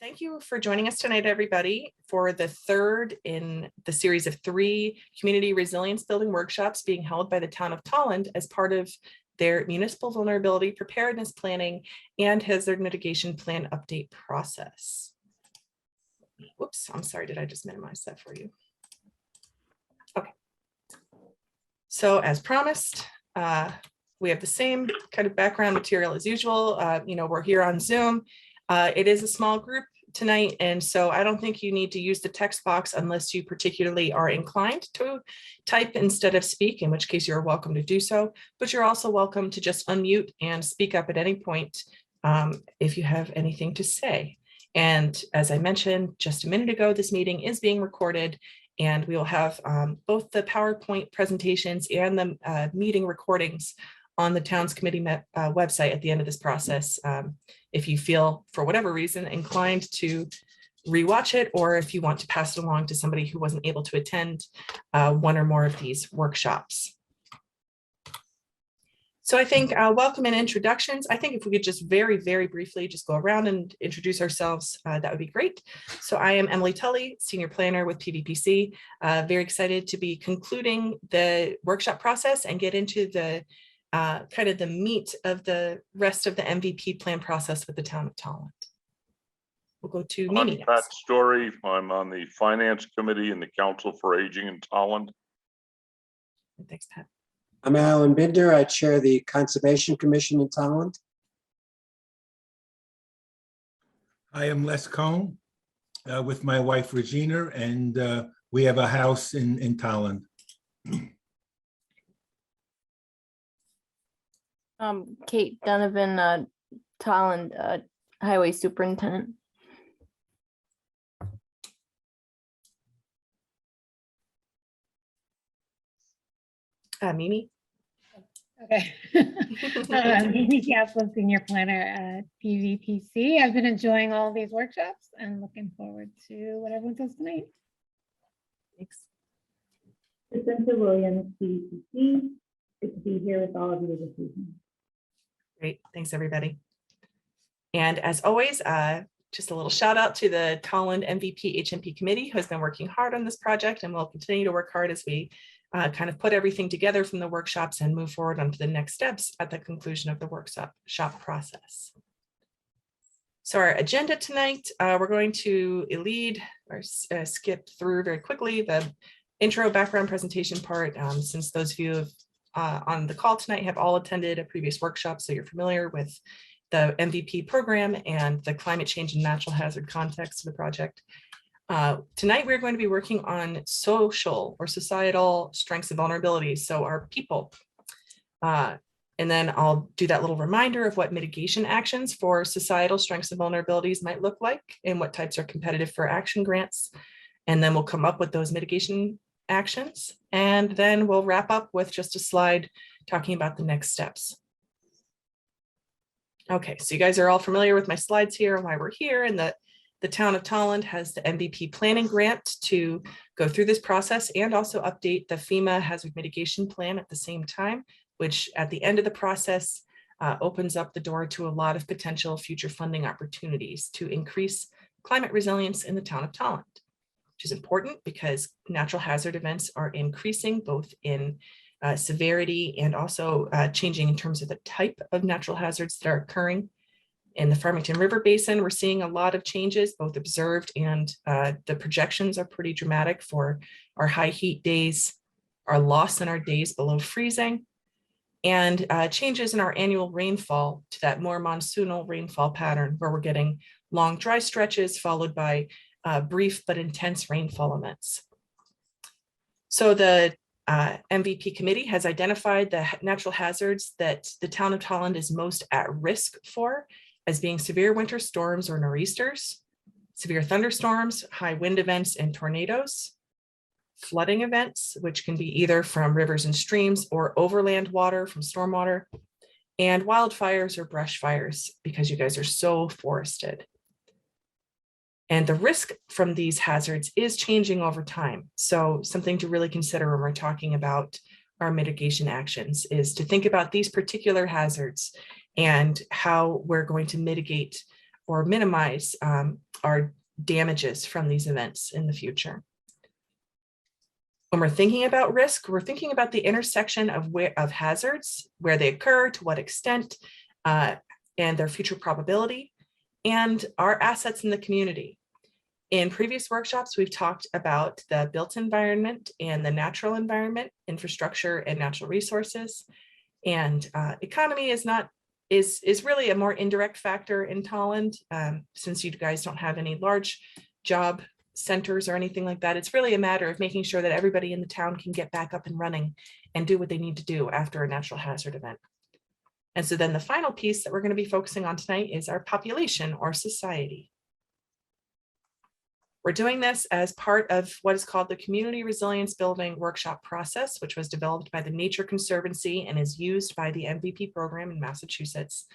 Thank you for joining us tonight, everybody, for the third in the series of 3 community resilience building workshops being held by the Town of Tolland as part of their municipal vulnerability preparedness planning and hazard mitigation plan update process. Whoops, I'm sorry, did I just minimize that for you? Okay. So as promised, we have the same kind of background material as usual. We're here on Zoom. It is a small group tonight, and so I don't think you need to use the text box unless you particularly are inclined to type instead of speak, in which case you're welcome to do so, but you're also welcome to just unmute and speak up at any point if you have anything to say. And as I mentioned just a minute ago, this meeting is being recorded, and we will have both the PowerPoint presentations and the meeting recordings on the Towns Committee website at the end of this process. If you feel, for whatever reason, inclined to rewatch it, or if you want to pass it along to somebody who wasn't able to attend one or more of these workshops. So I think welcome and introductions. I think if we could just very, very briefly just go around and introduce ourselves, that would be great. So I am Emily Tully, Senior Planner with PVPC. Very excited to be concluding the workshop process and get into the kind of the meat of the rest of the MVP plan process with the Town of Tolland. We'll go to Mimi. I'm Pat Story. I'm on the Finance Committee and the Council for Aging in Tolland. Thanks, Pat. I'm Alan Binder. I chair the Conservation Commission in Tolland. I am Les Cohn with my wife Regina, and we have a house in Tolland. Kate Donovan, Tolland Highway Superintendent. Mimi. Okay. Mimi Kaplan, Senior Planner at PVPC. I've been enjoying all these workshops and looking forward to what everyone does tonight. Thanks. Jacinta Williams, PVPC. Good to be here with all of you this evening. Great, thanks everybody. And as always, just a little shout out to the Tolland MVP HMP committee who has been working hard on this project and will continue to work hard as we kind of put everything together from the workshops and move forward onto the next steps at the conclusion of the workshop process. So our agenda tonight, we're going to lead or skip through very quickly the intro background presentation part, since those of you on the call tonight have all attended a previous workshop, so you're familiar with the MVP program and the climate change and natural hazard context of the project. Tonight, we're going to be working on social or societal strengths and vulnerabilities, so our people. And then I'll do that little reminder of what mitigation actions for societal strengths and vulnerabilities might look like and what types are competitive for action grants. And then we'll come up with those mitigation actions, and then we'll wrap up with just a slide talking about the next steps. Okay, so you guys are all familiar with my slides here and why we're here, and that the Town of Tolland has the MVP planning grant to go through this process and also update the FEMA hazard mitigation plan at the same time, which at the end of the process opens up the door to a lot of potential future funding opportunities to increase climate resilience in the Town of Tolland, which is important because natural hazard events are increasing both in severity and also changing in terms of the type of natural hazards that are occurring. In the Farmington River Basin, we're seeing a lot of changes, both observed and the projections are pretty dramatic for our high heat days, our loss in our days below freezing, and changes in our annual rainfall to that more monsoonal rainfall pattern where we're getting long dry stretches followed by brief but intense rainfall events. So the MVP committee has identified the natural hazards that the Town of Tolland is most at risk for as being severe winter storms or nor'easters, severe thunderstorms, high wind events and tornadoes, flooding events, which can be either from rivers and streams or overland water from stormwater, and wildfires or brush fires because you guys are so forested. And the risk from these hazards is changing over time. So something to really consider when we're talking about our mitigation actions is to think about these particular hazards and how we're going to mitigate or minimize our damages from these events in the future. When we're thinking about risk, we're thinking about the intersection of hazards, where they occur, to what extent, and their future probability, and our assets in the community. In previous workshops, we've talked about the built environment and the natural environment, infrastructure and natural resources. And economy is really a more indirect factor in Tolland, since you guys don't have any large job centers or anything like that. It's really a matter of making sure that everybody in the town can get back up and running and do what they need to do after a natural hazard event. And so then the final piece that we're going to be focusing on tonight is our population or society. We're doing this as part of what is called the Community Resilience Building Workshop Process, which was developed by the Nature Conservancy and is used by the MVP program in Massachusetts.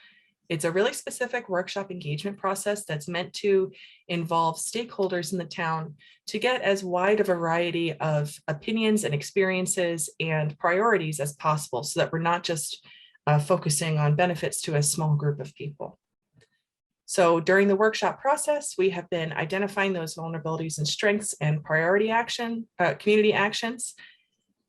It's a really specific workshop engagement process that's meant to involve stakeholders in the town to get as wide a variety of opinions and experiences and priorities as possible, so that we're not just focusing on benefits to a small group of people. So during the workshop process, we have been identifying those vulnerabilities and strengths and priority community actions.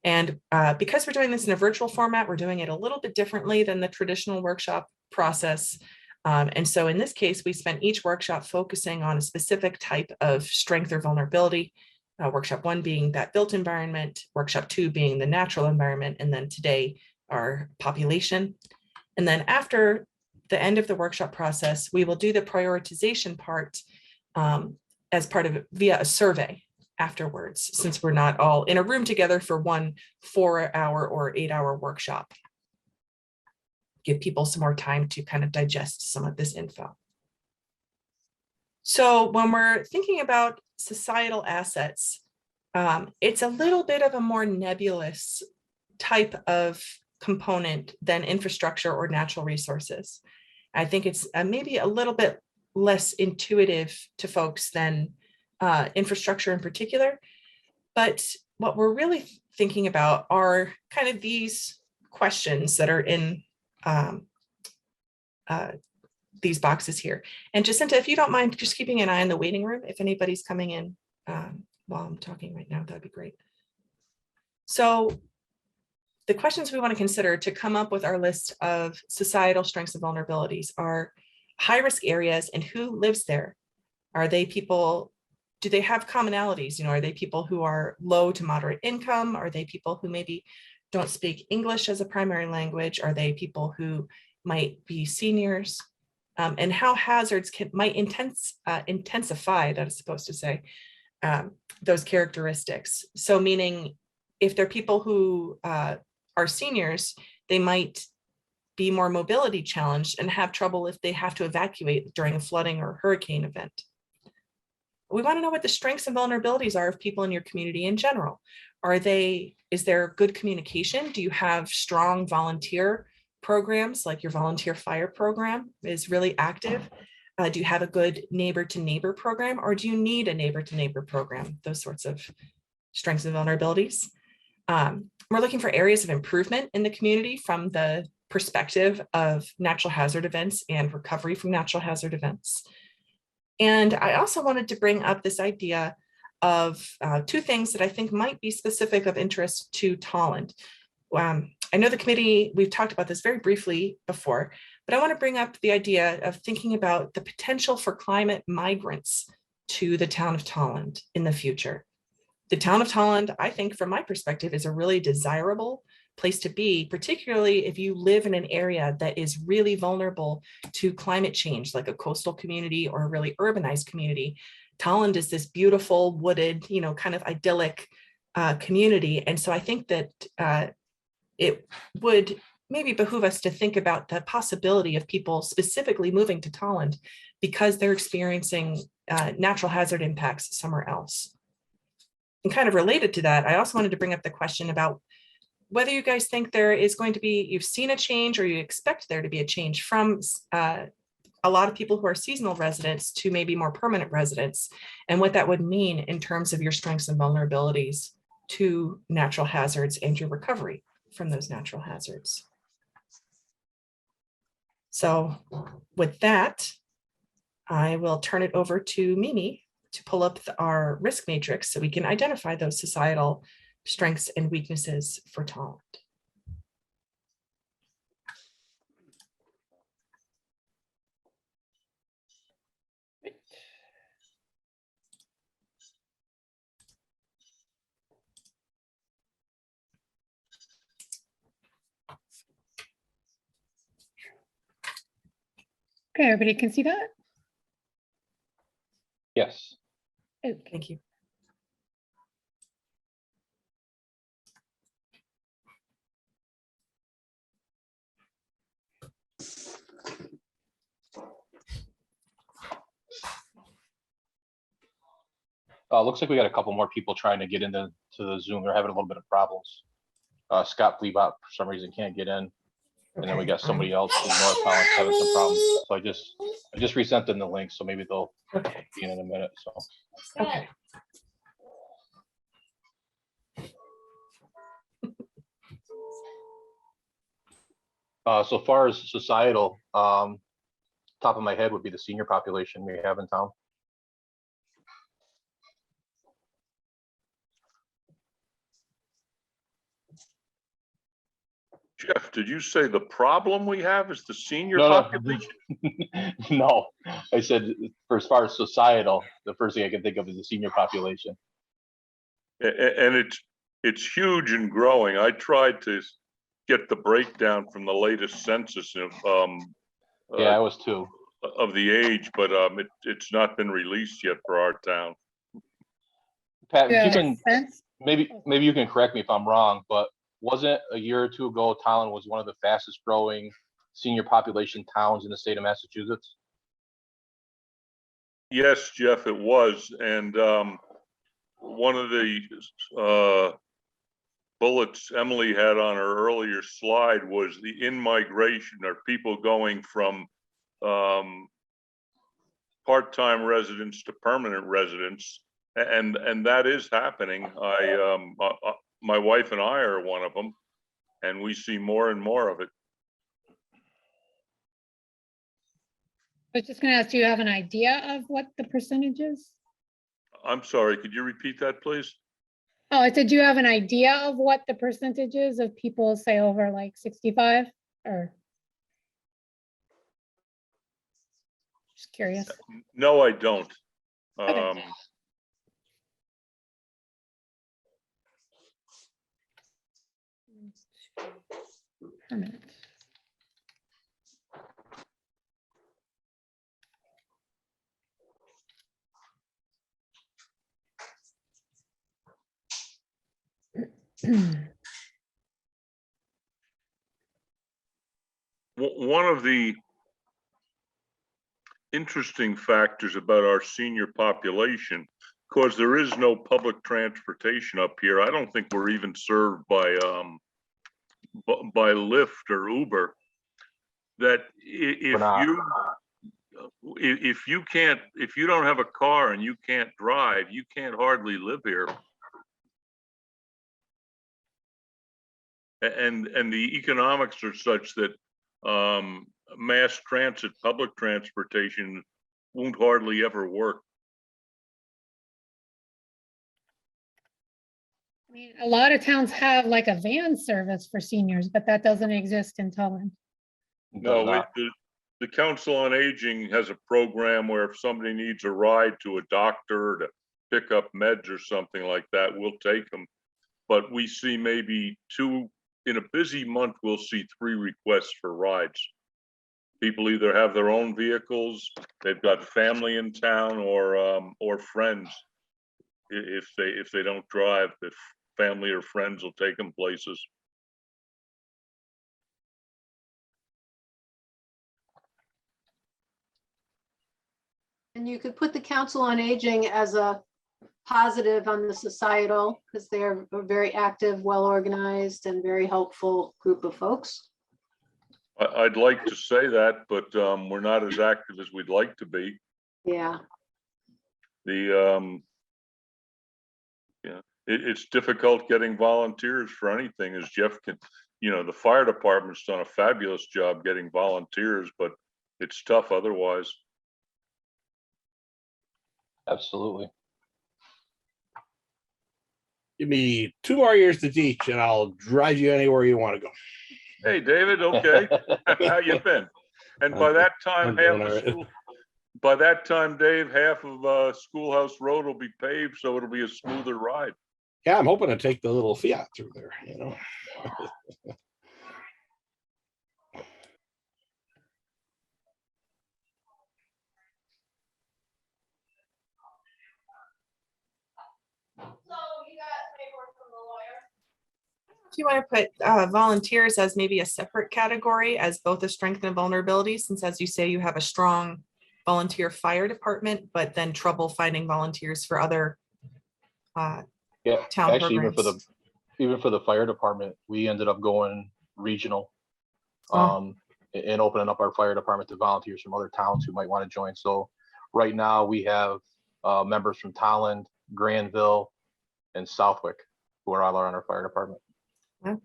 And because we're doing this in a virtual format, we're doing it a little bit differently than the traditional workshop process. And so in this case, we spent each workshop focusing on a specific type of strength or vulnerability. Workshop 1 being that built environment, workshop 2 being the natural environment, and then today our population. And then after the end of the workshop process, we will do the prioritization part as part of it via a survey afterwards, since we're not all in a room together for one 4-hour or 8-hour workshop. Give people some more time to kind of digest some of this info. So when we're thinking about societal assets, it's a little bit of a more nebulous type of component than infrastructure or natural resources. I think it's maybe a little bit less intuitive to folks than infrastructure in particular. But what we're really thinking about are kind of these questions that are in these boxes here. And Jacinta, if you don't mind just keeping an eye on the waiting room, if anybody's coming in while I'm talking right now, that'd be great. So the questions we want to consider to come up with our list of societal strengths and vulnerabilities are high-risk areas and who lives there. Are they people, do they have commonalities? You know, are they people who are low to moderate income? Are they people who maybe don't speak English as a primary language? Are they people who might be seniors? And how hazards might intensify, that is supposed to say, those characteristics. So meaning if they're people who are seniors, they might be more mobility challenged and have trouble if they have to evacuate during a flooding or hurricane event. We want to know what the strengths and vulnerabilities are of people in your community in general. Is there good communication? Do you have strong volunteer programs, like your volunteer fire program is really active? Do you have a good neighbor to neighbor program, or do you need a neighbor to neighbor program? Those sorts of strengths and vulnerabilities. We're looking for areas of improvement in the community from the perspective of natural hazard events and recovery from natural hazard events. And I also wanted to bring up this idea of two things that I think might be specific of interest to Tolland. I know the committee, we've talked about this very briefly before, but I want to bring up the idea of thinking about the potential for climate migrants to the town of Tolland in the future. The town of Tolland, I think from my perspective, is a really desirable place to be, particularly if you live in an area that is really vulnerable to climate change, like a coastal community or a really urbanized community. Tolland is this beautiful, wooded, kind of idyllic community. And so I think that it would maybe behoove us to think about the possibility of people specifically moving to Tolland because they're experiencing natural hazard impacts somewhere else. And kind of related to that, I also wanted to bring up the question about whether you guys think there is going to be, you've seen a change or you expect there to be a change from a lot of people who are seasonal residents to maybe more permanent residents, and what that would mean in terms of your strengths and vulnerabilities to natural hazards and your recovery from those natural hazards. So with that, I will turn it over to Mimi to pull up our risk matrix so we can identify those societal strengths and weaknesses for Tolland. Okay, everybody can see that? Yes. Okay. Thank you. Looks like we got a couple more people trying to get into the Zoom. They're having a little bit of problems. Scott Bleebot for some reason can't get in. And then we got somebody else in North Tolland having some problems. So I just resent them the link, so maybe they'll Okay. be in a minute. So Okay. so far as societal, top of my head would be the senior population we have in town. Jeff, did you say the problem we have is the senior No, population? no. I said for as far as societal, the first thing I can think of is the senior population. And it's huge and growing. I tried to get the breakdown from the latest census of Yeah, I was too. of the age, but it's not been released yet for our town. Pat, if Yeah, you can sense. maybe you can correct me if I'm wrong, but wasn't a year or two ago Tolland was one of the fastest growing senior population towns in the state of Massachusetts? Yes, Jeff, it was. And one of the bullets Emily had on her earlier slide was the in-migration, or people going from part-time residents to permanent residents. And that is happening. My wife and I are one of them, and we see more and more of it. I was just gonna ask, do you have an idea of what the percentage is? I'm sorry, could you repeat that, please? Oh, I said, do you have an idea of what the percentage is of people, say, over like 65 or? Just curious. No, I don't. Okay. Permanent. One of the interesting factors about our senior population, because there is no public transportation up here. I don't think we're even served by Lyft or Uber. That if you don't have a car and you can't drive, you can't hardly live here. And the economics are such that mass transit, public transportation won't hardly ever work. I mean, a lot of towns have like a van service for seniors, but that doesn't exist in Tolland. No, the Council on Aging has a program where if somebody needs a ride to a doctor to pick up meds or something like that, we'll take them. But we see maybe in a busy month, we'll see 3 requests for rides. People either have their own vehicles, they've got family in town, or friends. If they don't drive, if family or friends will take them places. And you could put the Council on Aging as a positive on the societal, because they're a very active, well-organized, and very helpful group of folks. I'd like to say that, but we're not as active as we'd like to be. Yeah. It's difficult getting volunteers for anything, as Jeff can, the fire department's done a fabulous job getting volunteers, but it's tough otherwise. Absolutely. Give me 2 more years to teach and I'll drive you anywhere you want to go. Hey, David, okay, how you been? And by that time, I'm half doing of all right. school, by that time, Dave, half of Schoolhouse Road will be paved, so it'll be a smoother ride. Yeah, I'm hoping to take the little Fiat through there, you know. If you want to put volunteers as maybe a separate category as both a strength and a vulnerability, since as you say, you have a strong volunteer fire department, but then trouble finding volunteers for other Yeah, town actually, programs. even for the fire department, we ended up going regional. Oh. And opening up our fire department to volunteers from other towns who might want to join. So right now we have members from Tolland, Granville, and Southwick who are all on our fire department. Yeah.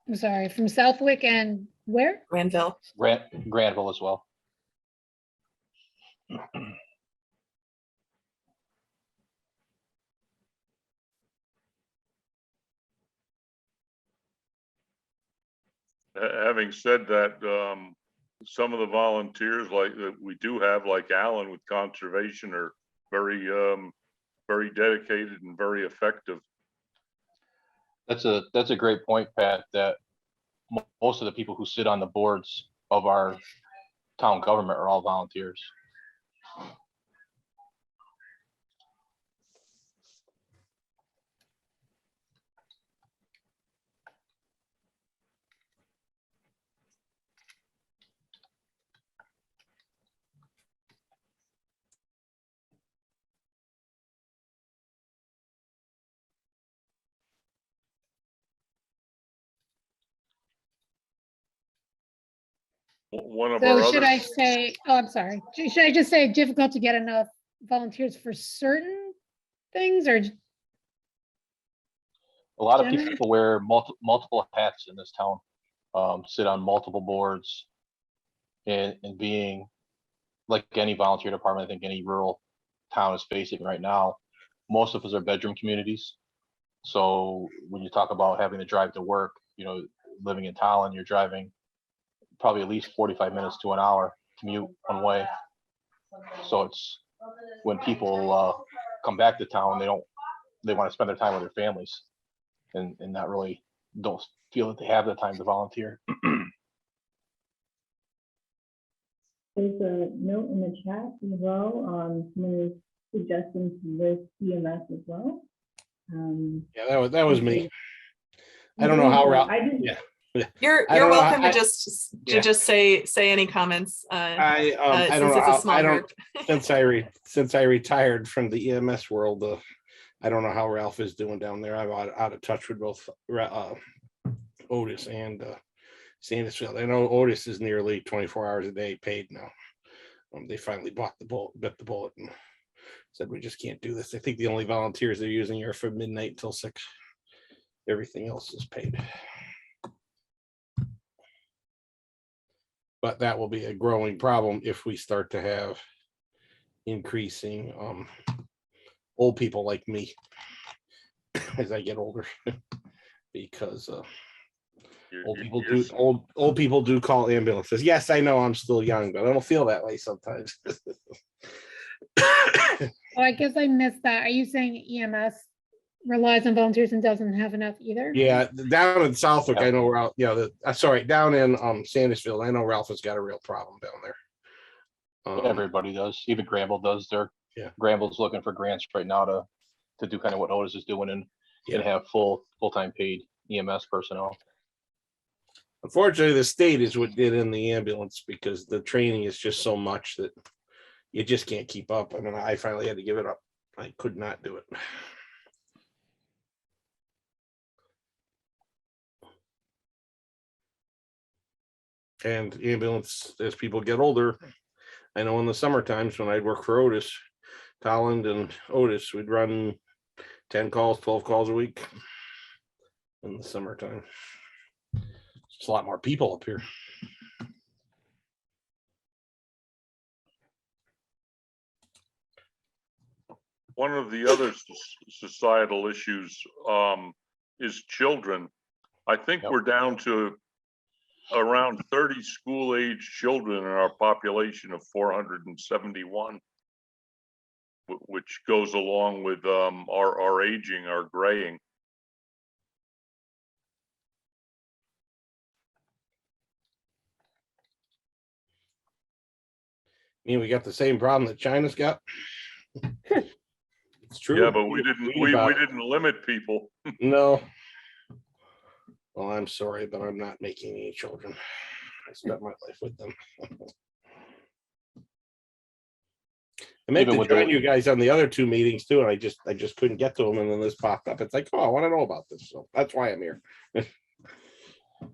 I'm sorry, from Southwick and where? Granville. Granville as well. Having said that, some of the volunteers like that we do have, like Alan with conservation, are very, very dedicated and very effective. That's a great point, Pat, that most of the people who sit on the boards of our town government are all volunteers. One of So our should other, I say, oh, I'm sorry. Should I just say difficult to get enough volunteers for certain things or? A lot of Generally? people wear multiple hats in this town, sit on multiple boards, and being like any volunteer department, I think any rural town is facing right now. Most of us are bedroom communities. So when you talk about having to drive to work, you know, living in Tolland, you're driving probably at least 45 minutes to an hour commute one way. So it's when people come back to town, they want to spend their time with their families and not really don't feel that they have the time to volunteer. There's a note in the chat as well. Someone is suggesting to list EMS as well. Yeah, that was me. I don't know how Ralph. Yeah. You're I don't know, welcome I- to just say any comments. I don't since know. it's a small I don't. group. Since I retired from the EMS world, I don't know how Ralph is doing down there. I'm out of touch with both Otis and Sandusville. I know Otis is nearly 24 hours a day paid now. They finally bit the bullet and said we just can't do this. I think the only volunteers they're using are from midnight till 6. Everything else is paid. But that will be a growing problem if we start to have increasing old people like me as I get older, because old people do call ambulances. Yes, I know I'm still young, but I don't feel that way sometimes. Oh, I guess I missed that. Are you saying EMS relies on volunteers and doesn't have enough either? Yeah, down in Southwick, I know Ralph. Yeah, sorry, down in Sandusville, I know Ralph has got a real problem down there. Everybody does. Even Granville does. Granville's looking for grants right now to do kind of what Otis is doing and have full-time paid EMS personnel. Unfortunately, the state is what did in the ambulance because the training is just so much that you just can't keep up. I mean, I finally had to give it up. I could not do it. And ambulance, as people get older, I know in the summer times when I'd work for Otis, Tolland and Otis, we'd run 10 calls, 12 calls a week. in the summertime. It's a lot more people up here. One of the other societal issues is children. I think Yep. we're down to around 30 school-age children in our population of 471, which goes along with our aging, our graying. I mean, we got the same problem that China's got. It's true. Yeah, but we didn't limit people. No. Well, I'm sorry, but I'm not making any children. I spent my life with them. I meant Even to with join the- you guys on the other two meetings too, and I just couldn't get to them, and then this popped up. It's like, oh, I want to know about this, so that's why I'm here. And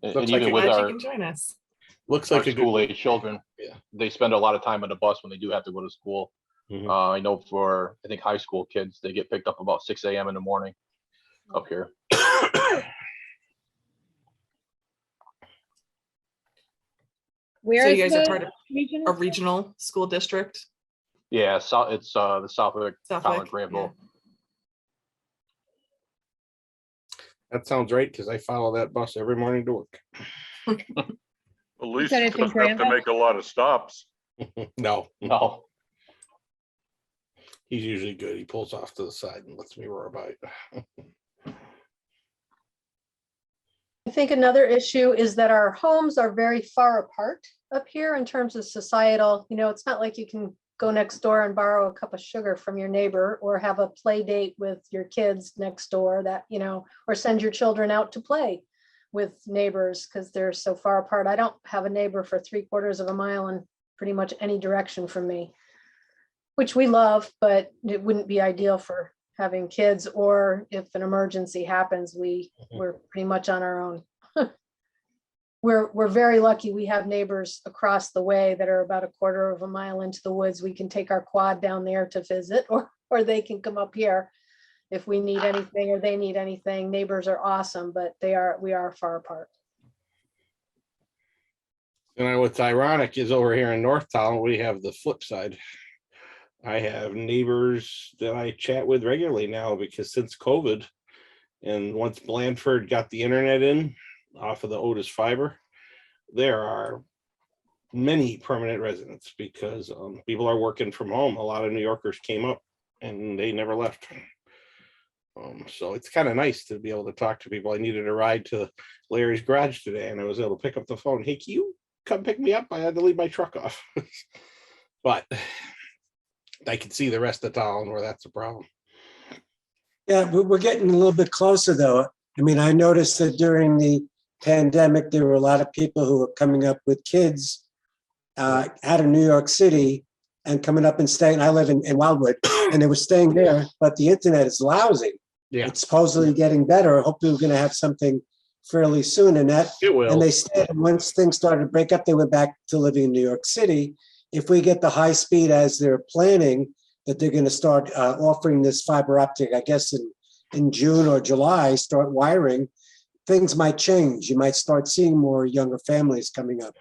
Looks like even a with Glad you our, can join us. Looks our like a good. school age children, Yeah. they spend a lot of time on the bus when they do have to go to school. Mhm. I know for, I think high school kids, they get picked up about 6 a.m. in the morning up here. Where So is you guys are the part of regional a school? regional school district? Yeah, so it's the Southwick, Tolland, Southwick, Granville. That sounds right, because I follow that bus every morning to work. At least said it it's in doesn't have to Granville? make a lot of stops. No, No, he's usually good. He pulls off to the side and lets me roar about it. I think another issue is that our homes are very far apart up here in terms of societal, it's not like you can go next door and borrow a cup of sugar from your neighbor or have a play date with your kids next door that, or send your children out to play with neighbors because they're so far apart. I don't have a neighbor for 3/4 of a mile in pretty much any direction from me, which we love, but it wouldn't be ideal for having kids, or if an emergency happens, we're pretty much on our own. We're very lucky. We have neighbors across the way that are about 1/4 of a mile into the woods. We can take our quad down there to visit, or they can come up here if we need anything or they need anything. Neighbors are awesome, but we are far apart. And what's ironic is over here in North Town, we have the flip side. I have neighbors that I chat with regularly now because since COVID, and once Blandford got the internet in off of the Otis fiber, there are many permanent residents because people are working from home. A lot of New Yorkers came up and they never left. So it's kind of nice to be able to talk to people. I needed a ride to Larry's garage today and I was able to pick up the phone. Hey, can you come pick me up? I had to leave my truck off. But I can see the rest of town where that's a problem. Yeah, but we're getting a little bit closer though. I mean, I noticed that during the pandemic, there were a lot of people who were coming up with kids out of New York City and coming up and staying. I live in Wildwood and they were staying there, but the internet is lousy. Yeah, It's supposedly getting better. Hopefully we're going to have something fairly soon. And it will. and they stayed. And once things started to break up, they went back to living in New York City. If we get the high speed as they're planning, that they're going to start offering this fiber optic, I guess in June or July, start wiring, things might change. You might start seeing more younger families coming up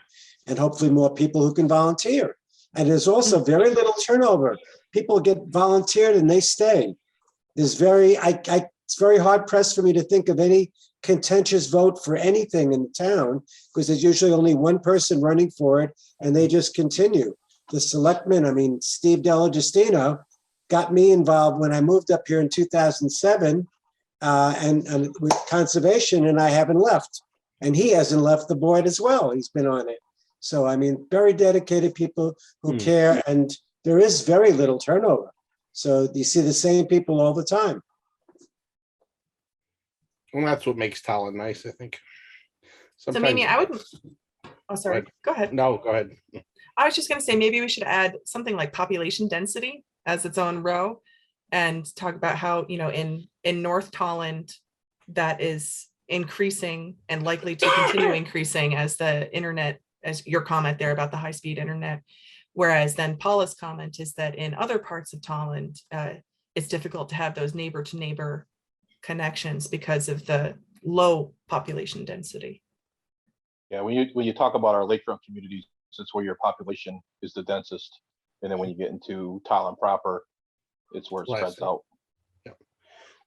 and hopefully more people who can volunteer. And there's also very little turnover. People get volunteered and they stay. There's it's very hard pressed for me to think of any contentious vote for anything in the town because there's usually only one person running for it and they just continue. The selectmen, I mean, Steve DeLogistino got me involved when I moved up here in 2007 and with conservation, and I haven't left. And he hasn't left the board as well. He's been on it. So, I mean, very dedicated people who care, and there is very little turnover. So you see the same people all the time. Well, that's what makes Tolland nice, I think. So Mimi, I would, oh, sorry, Right. go ahead. No, go ahead. I was just going to say, maybe we should add something like population density as its own row and talk about how, in North Tolland, that is increasing and likely to continue increasing as the internet, as your comment there about the high-speed internet. Whereas then Paula's comment is that in other parts of Tolland, it's difficult to have those neighbor to neighbor connections because of the low population density. Yeah, when you talk about our lakefront communities, it's where your population is the densest. And then when you get into Tolland proper, it's where it Less spreads than. out.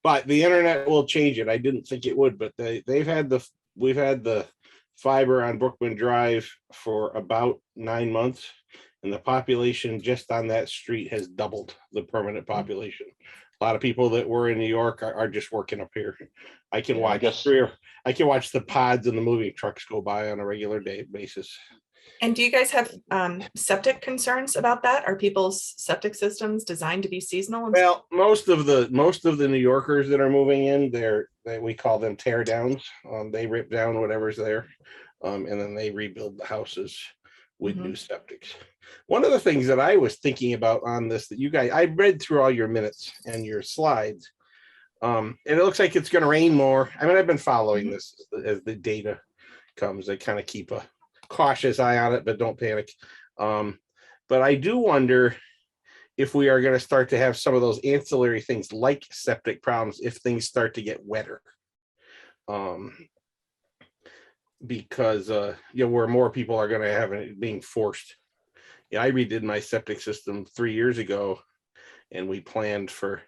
But the internet will change it. I didn't think it would, but we've had the fiber on Brookman Drive for about 9 months, and the population just on that street has doubled the permanent population. A lot of people that were in New York are just working up here. I can Yeah, I watch guess- I can watch the pods and the moving trucks go by on a regular day basis. And do you guys have septic concerns about that? Are people's septic systems designed to be seasonal? Well, most of the New Yorkers that are moving in, we call them tear downs. They rip down whatever's there, and then they rebuild the houses with new septics. One of the things that I was thinking about on this, that you guys, I read through all your minutes and your slides, and it looks like it's going to rain more. I mean, I've been following this as the data comes. I kind of keep a cautious eye on it, but don't panic. But I do wonder if we are going to start to have some of those ancillary things like septic problems if things start to get wetter. Because where more people are going to have it being forced. Yeah, I redid my septic system 3 years ago, and we planned for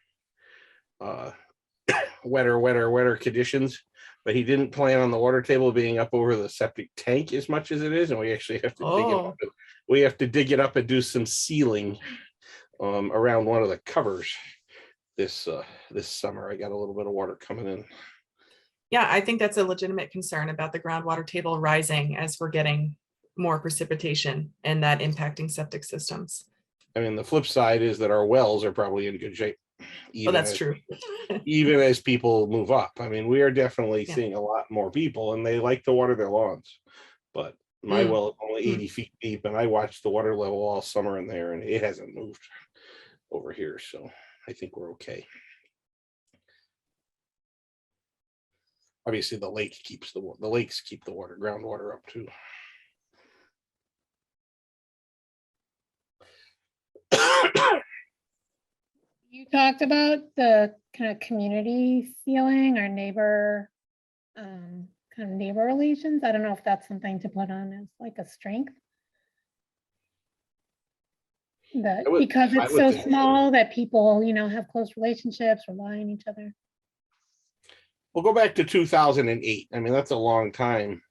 wetter conditions, but he didn't plan on the water table being up over the septic tank as much as it is, and we actually have to dig it up. We have to dig it up and do some sealing around one of the covers this summer. I got a little bit of water coming in. Yeah, I think that's a legitimate concern about the groundwater table rising as we're getting more precipitation and that impacting septic systems. I mean, the flip side is that our wells are probably in good shape. Oh, that's true. Even as people move up. I mean, we are definitely seeing a lot more people, and they like to water their lawns. But my well is only 80 feet deep, and I watched the water level all summer in there, and it hasn't moved over here. So I think we're okay. Obviously, the lakes keep the water, groundwater up too. You talked about the kind of community feeling or neighbor, kind of neighbor relations. I don't know if that's something to put on as like a strength. Because it's so small that people, have close relationships, rely on each other. We'll go back to 2008. I mean, that's a long time.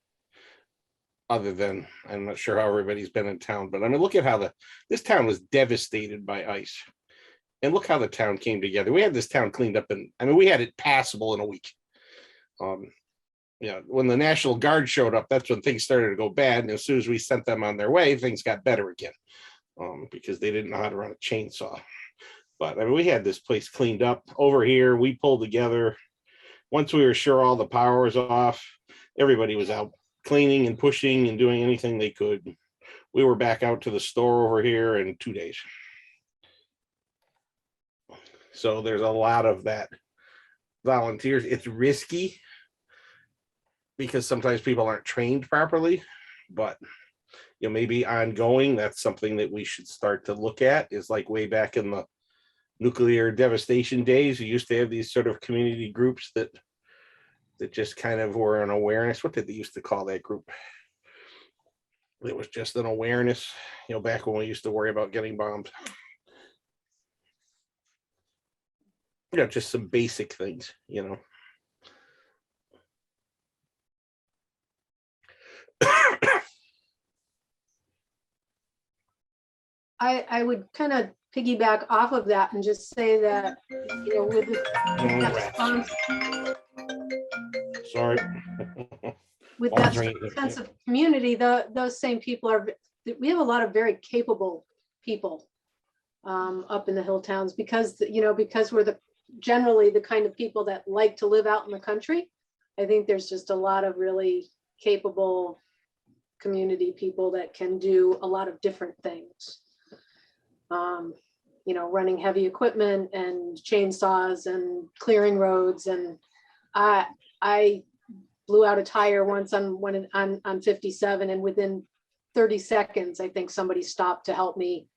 Other than, I'm not sure how everybody's been in town, but I mean, look at how this town was devastated by ice. And look how the town came together. We had this town cleaned up, and I mean, we had it passable in a week. When the National Guard showed up, that's when things started to go bad. And as soon as we sent them on their way, things got better again, because they didn't know how to run a chainsaw. But I mean, we had this place cleaned up. Over here, we pulled together. Once we were sure all the power was off, everybody was out cleaning and pushing and doing anything they could. We were back out to the store over here in 2 days. So there's a lot of that volunteers. It's risky because sometimes people aren't trained properly, but maybe ongoing, that's something that we should start to look at. Is like way back in the nuclear devastation days, we used to have these sort of community groups that just kind of were an awareness. What did they used to call that group? It was just an awareness, back when we used to worry about getting bombed. Just some basic things, I would kind of piggyback off of that and just say that, with that Sorry. with that sense of community, those same people we have a lot of very capable people up in the hill towns because we're generally the kind of people that like to live out in the country. I think there's just a lot of really capable community people that can do a lot of different things. Running heavy equipment and chainsaws and clearing roads. And I blew out a tire once on 57, and within 30 seconds, I think somebody stopped to help me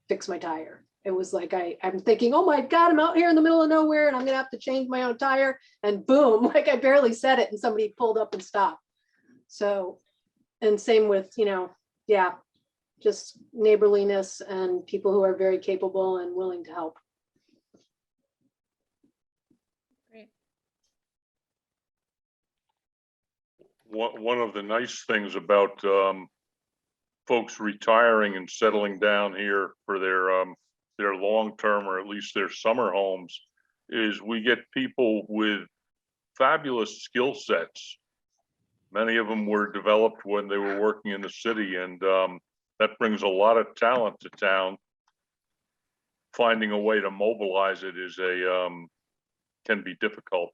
fix my tire. it was like, I'm thinking, oh my God, I'm out here in the middle of nowhere and I'm gonna have to change my own tire, and boom, like I barely said it and somebody pulled up and stopped. So, and same with, yeah, just neighborliness and people who are very capable and willing to help. Great. One of the nice things about folks retiring and settling down here for their long-term or at least their summer homes is we get people with fabulous skill sets. Many of them were developed when they were working in the city, and that brings a lot of talent to town. Finding a way to mobilize it is can be difficult.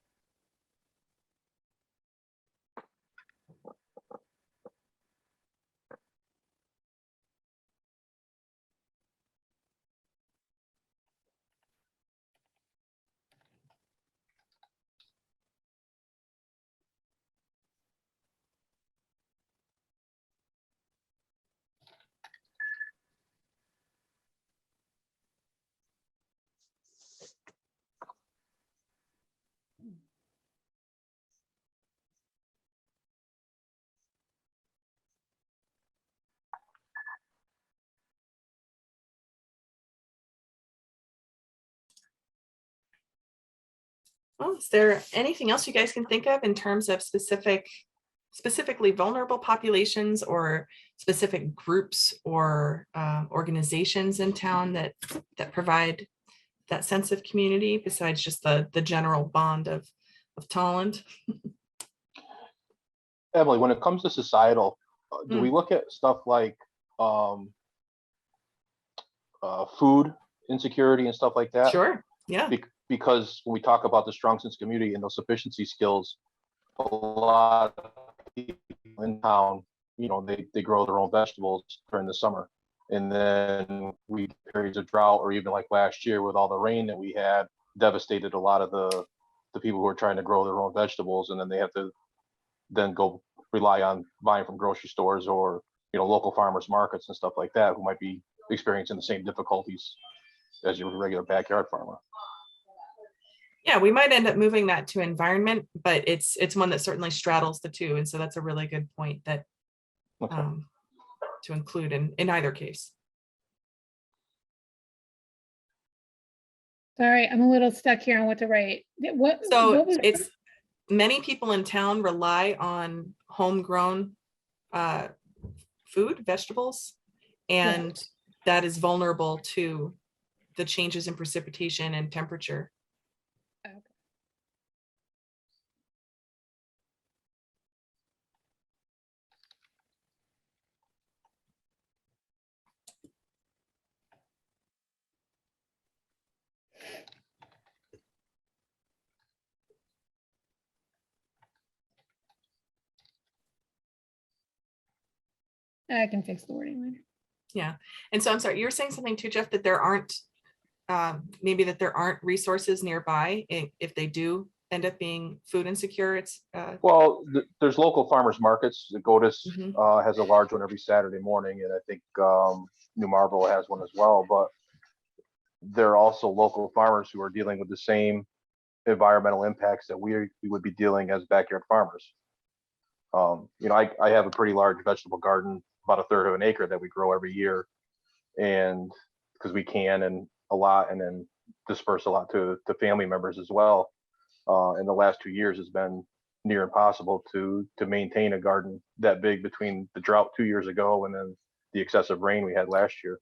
Well, is there anything else you guys can think of in terms of specifically vulnerable populations or specific groups or organizations in town that provide that sense of community besides just the general bond of Tolland? Emily, when it comes to societal, do we look at stuff like food insecurity and stuff like that? Sure. Yeah. Because when we talk about the strong sense of community and those sufficiency skills, a lot of people in town, they grow their own vegetables during the summer. And then we periods of drought, or even like last year with all the rain that we had, devastated a lot of the people who are trying to grow their own vegetables, and then they have to then go rely on buying from grocery stores or local farmers markets and stuff like that, who might be experiencing the same difficulties as your regular backyard farmer. Yeah, we might end up moving that to environment, but it's one that certainly straddles the two, and so that's a really good point that to include in either case. Sorry, I'm a little stuck here on what to write. What was it's many people in town rely on homegrown food, vegetables, and that is vulnerable to the changes in precipitation and temperature. Okay. I can fix the wording later. Yeah, and so I'm sorry, you were saying something too, Jeff, that there aren't maybe that there aren't resources nearby if they do end up being food insecure. It's well, there's local farmers markets. The Godis has a large one every Saturday morning, and I think New Marlboro has one as well. But there are also local farmers who are dealing with the same environmental impacts that we would be dealing as backyard farmers. I have a pretty large vegetable garden, about a third of an acre, that we grow every year, and because we can, and a lot, and then disperse a lot to family members as well. In the last 2 years, it's been near impossible to maintain a garden that big between the drought 2 years ago and then the excessive rain we had last year.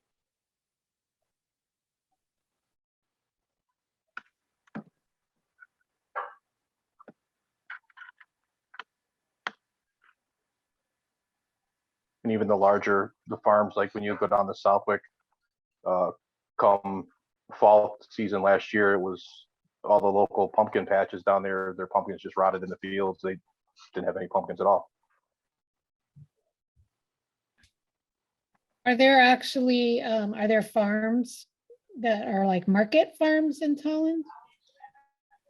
And even the farms, like when you go down to Southwick, come fall season last year, it was all the local pumpkin patches down there. Their pumpkins just rotted in the fields. They didn't have any pumpkins at all. Are there actually, are there farms that are like market farms in Tolland?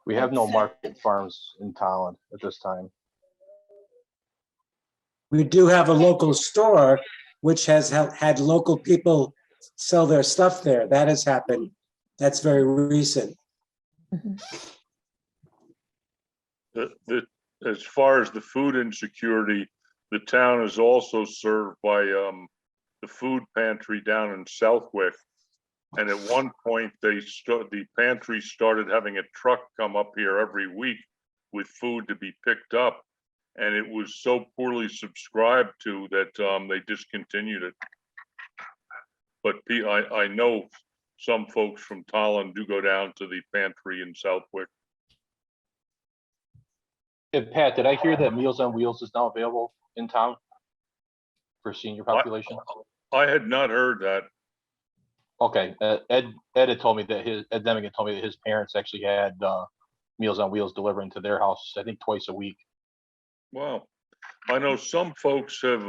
We have no market farms in Tolland at this time. We do have a local store, which has had local people sell their stuff there. That has happened. That's very recent. As far as the food insecurity, the town is also served by the food pantry down in Southwick. And at one point, the pantry started having a truck come up here every week with food to be picked up. And it was so poorly subscribed to that they discontinued it. But I know some folks from Tolland do go down to the pantry in Southwick. And Pat, did I hear that Meals on Wheels is now available in town for senior population? I had not heard that. Okay, Ed had told me that Ed Demigan told me that his parents actually had Meals on Wheels delivering to their house, I think twice a week. Wow. I know some folks have,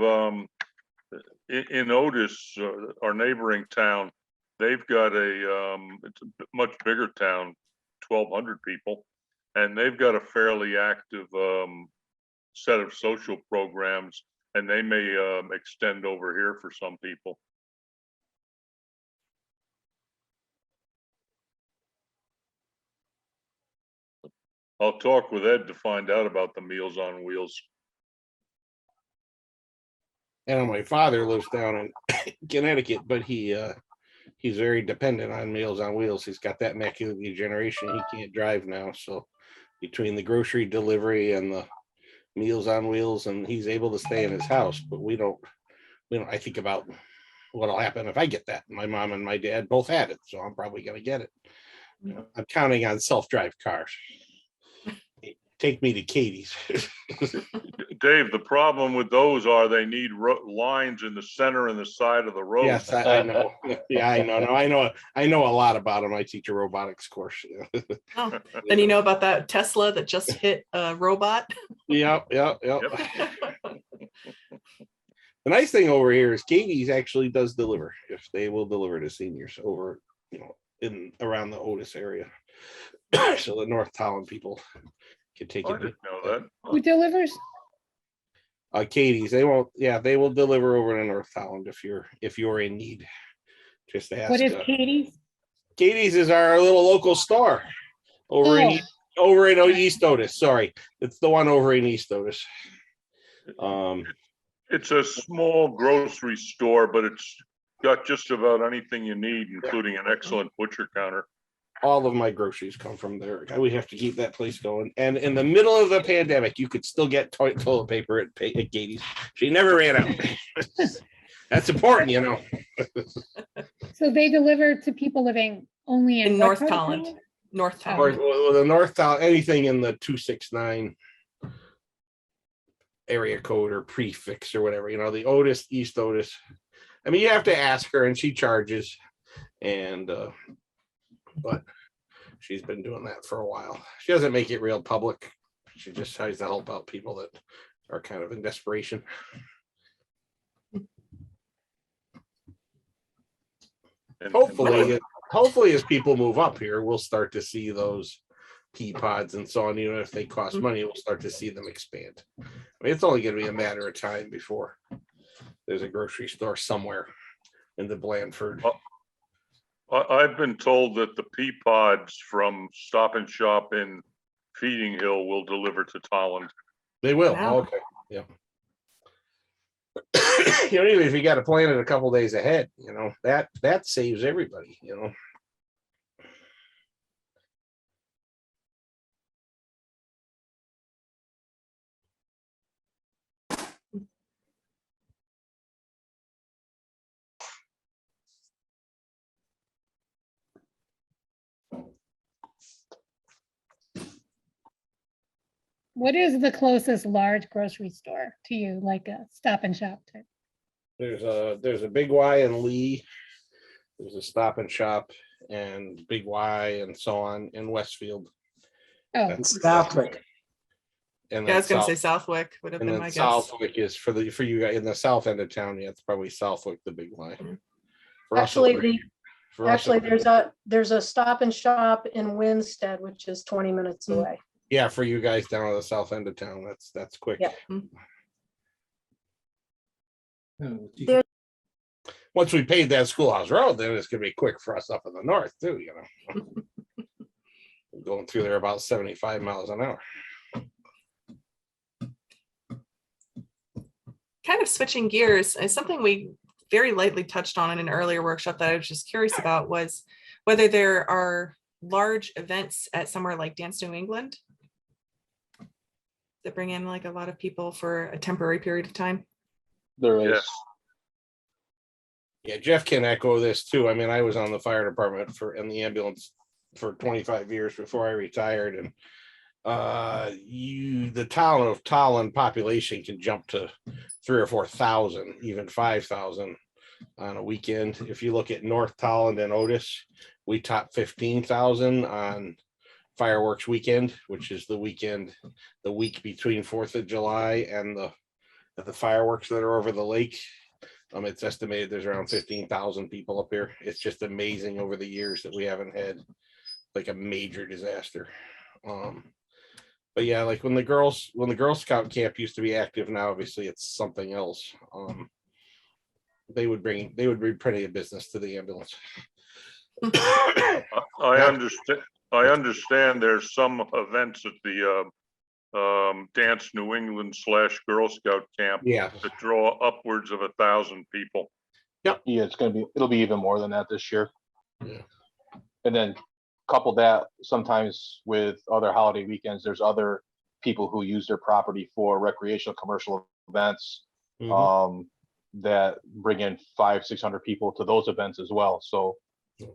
in Otis, our neighboring town, they've got it's a much bigger town, 1,200 people, and they've got a fairly active set of social programs, and they may extend over here for some people. I'll talk with Ed to find out about the Meals on Wheels. And my father lives down in Connecticut, but he's very dependent on Meals on Wheels. He's got that macular degeneration. He can't drive now. So between the grocery delivery and the Meals on Wheels, and he's able to stay in his house, but we don't, I think about what'll happen if I get that. My mom and my dad both had it, so I'm probably going to get it. I'm counting on self-drive cars. Take me to Katie's. Dave, the problem with those are they need lines in the center and the side of the road. Yes, I know. Yeah, I know. No, I know a lot about them. I teach a robotics course. Oh, then you know about that Tesla that just hit a robot. Yep. The nice thing over here is Katie's actually does deliver. If they will deliver to seniors over, in around the Otis area. So the North Tolland people can take I it. didn't know that. Who delivers? Katie's, they won't. Yeah, they will deliver over to North Tolland if you're in need. Just ask. What is Katie's? Katie's is our little local store over in East Otis. Sorry, it's the one over in East Otis. It's a small grocery store, but it's got just about anything you need, including an excellent butcher counter. All of my groceries come from there. We have to keep that place going. And in the middle of the pandemic, you could still get toilet paper at Katie's. She never ran out. That's important, So they deliver to people living only in North what part of Tolland. town? North Or Tolland. the North Tolland, anything in the 269 area code or prefix or whatever, the Otis, East Otis. I mean, you have to ask her, and she charges. And but she's been doing that for a while. She doesn't make it real public. She just tries to help out people that are kind of in desperation. And Hopefully as people move up here, we'll start to see those pea pods and so on. If they cost money, we'll start to see them expand. I mean, it's only going to be a matter of time before there's a grocery store somewhere in the Blandford. I've been told that the pea pods from Stop and Shop in Feeding Hill will deliver to Tolland. They will. Wow. Okay. Yeah. Even if you got to plan it a couple days ahead, that saves everybody. What is the closest large grocery store to you, like a Stop and Shop type? There's a Big Y in Lee. There's a Stop and Shop and Big Y and so on in Westfield. Oh, And Southwick. And Yeah, I was then gonna say Southwick would have and been then my guess. Southwick is for you guys in the south end of town. Yeah, it's probably Southwick, the Big Y. For us Actually, over- for us Actually, over- there's a Stop and Shop in Winstead, which is 20 minutes Mm. away. yeah, for you guys down on the south end of town, that's quick. Yeah. Oh, There- once we paved that schoolhouse road, then it's gonna be quick for us up in the north too, Going through there about 75 miles an hour. Kind of switching gears, something we very lightly touched on in an earlier workshop that I was just curious about was whether there are large events at somewhere like Dance New England that bring in like a lot of people for a temporary period of time. There is. Yes. Yeah, Jeff can echo this too. I mean, I was on the fire department in the ambulance for 25 years before I retired, and the town of Tolland population can jump to 3,000 or 4,000, even 5,000 on a weekend. If you look at North Tolland and Otis, we top 15,000 on fireworks weekend, which is the week between 4th of July and the fireworks that are over the lake. It's estimated there's around 15,000 people up here. It's just amazing over the years that we haven't had like a major disaster. But yeah, like when the Girl Scout camp used to be active, now obviously it's something else. They would bring plenty of business to the ambulance. I understand there's some events at the Dance New England / Girl Scout camp Yeah. that draw upwards of 1,000 people. Yeah, it'll be even more than that this year. Yeah. And then couple that sometimes with other holiday weekends, there's other people who use their property for recreational commercial events that bring in 500-600 people to those events as well. So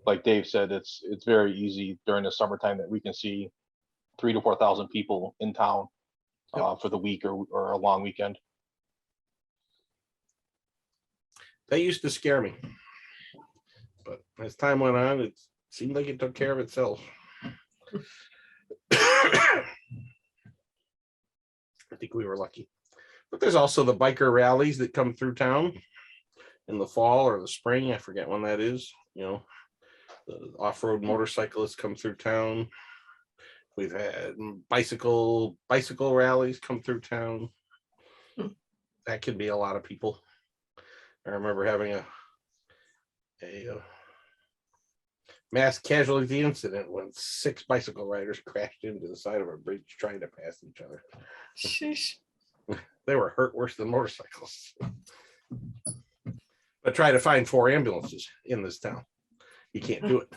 like Dave said, it's very easy during the summertime that we can see 3,000 to 4,000 people in town for the week or a long weekend. That used to scare me, but as time went on, it seemed like it took care of itself. I think we were lucky. But there's also the biker rallies that come through town in the fall or the spring. I forget when that is. The off-road motorcyclists come through town. We've had bicycle rallies come through town. That can be a lot of people. I remember having a mass casualty incident when 6 bicycle riders crashed into the side of a bridge trying to pass each other. Sheesh. They were hurt worse than motorcyclists. But try to find 4 ambulances in this town. You can't do it.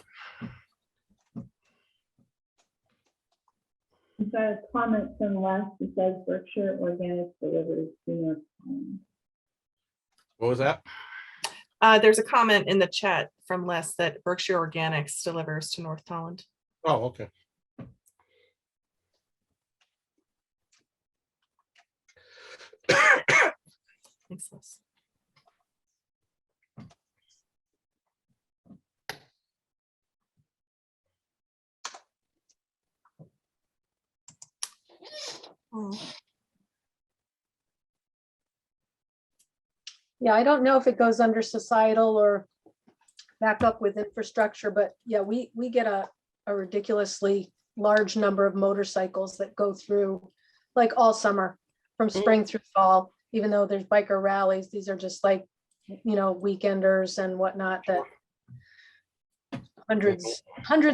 I've got a comment from Les that says Berkshire Organics delivers to North Tolland. What was that? There's a comment in the chat from Les that Berkshire Organics delivers to North Tolland. Oh, okay. Thanks, Les. Oh. Yeah, I don't know if it goes under societal or back up with infrastructure, but yeah, we get a ridiculously large number of motorcycles that go through like all summer from spring through fall, even though there's biker rallies. These are just like, weekenders and whatnot that hundreds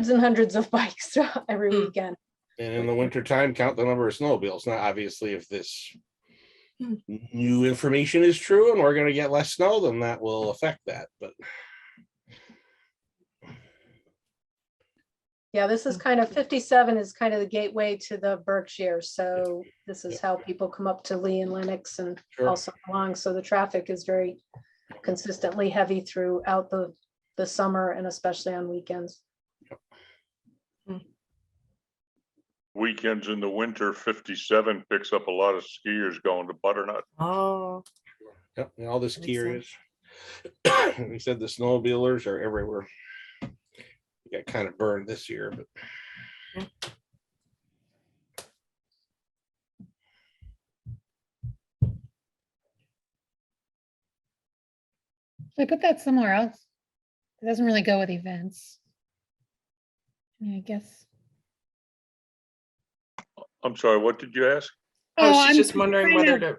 and hundreds of bikes every weekend. And in the wintertime, count the number of snowmobiles. Now, obviously, if this new information is true and we're going to get less snow, then that will affect that. But yeah, this is kind of 57 is kind of the gateway to the Berkshire. So this is how people come up to Lee and Lennox and also along. So the traffic is very consistently heavy throughout the summer and especially on weekends. Weekends in the winter, 57 picks up a lot of skiers going to Butternut. Oh. Yep, and all the ski areas. We said the snowmobilers are everywhere. We got kind of burned this year, but So I put that somewhere else. It doesn't really go with events. I mean, I guess. I'm sorry, what did you ask? Oh, she's I'm just wondering trying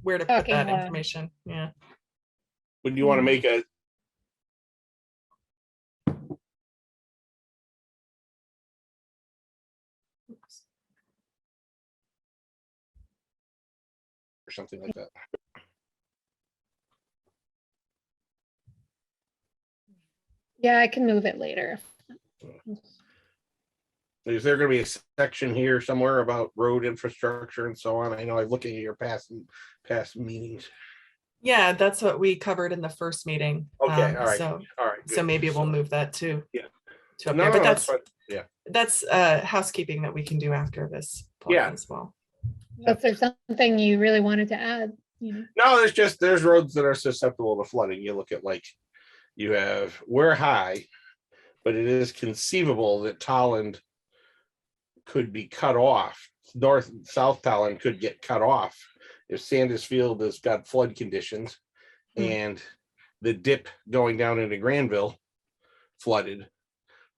where to put talking that loud. information. Yeah. would you want to make a or something like that. Yeah, I can move it later. Is there gonna be a section here somewhere about road infrastructure and so on? I know I'm looking at your past meetings. Yeah, that's what we covered in the first meeting. Okay, all right, So, all right. so good. maybe we'll So- move that to. Yeah. To up No, there, no, but no, that's, fine. Yeah. that's housekeeping that we can do after this. Yeah. As well. Was there something you really wanted to add? No, there's roads that are susceptible to flooding. You look at like, we're high, but it is conceivable that Tolland could be cut off. North and South Tolland could get cut off if Sanders Field has got flood conditions and the dip going down into Granville flooded.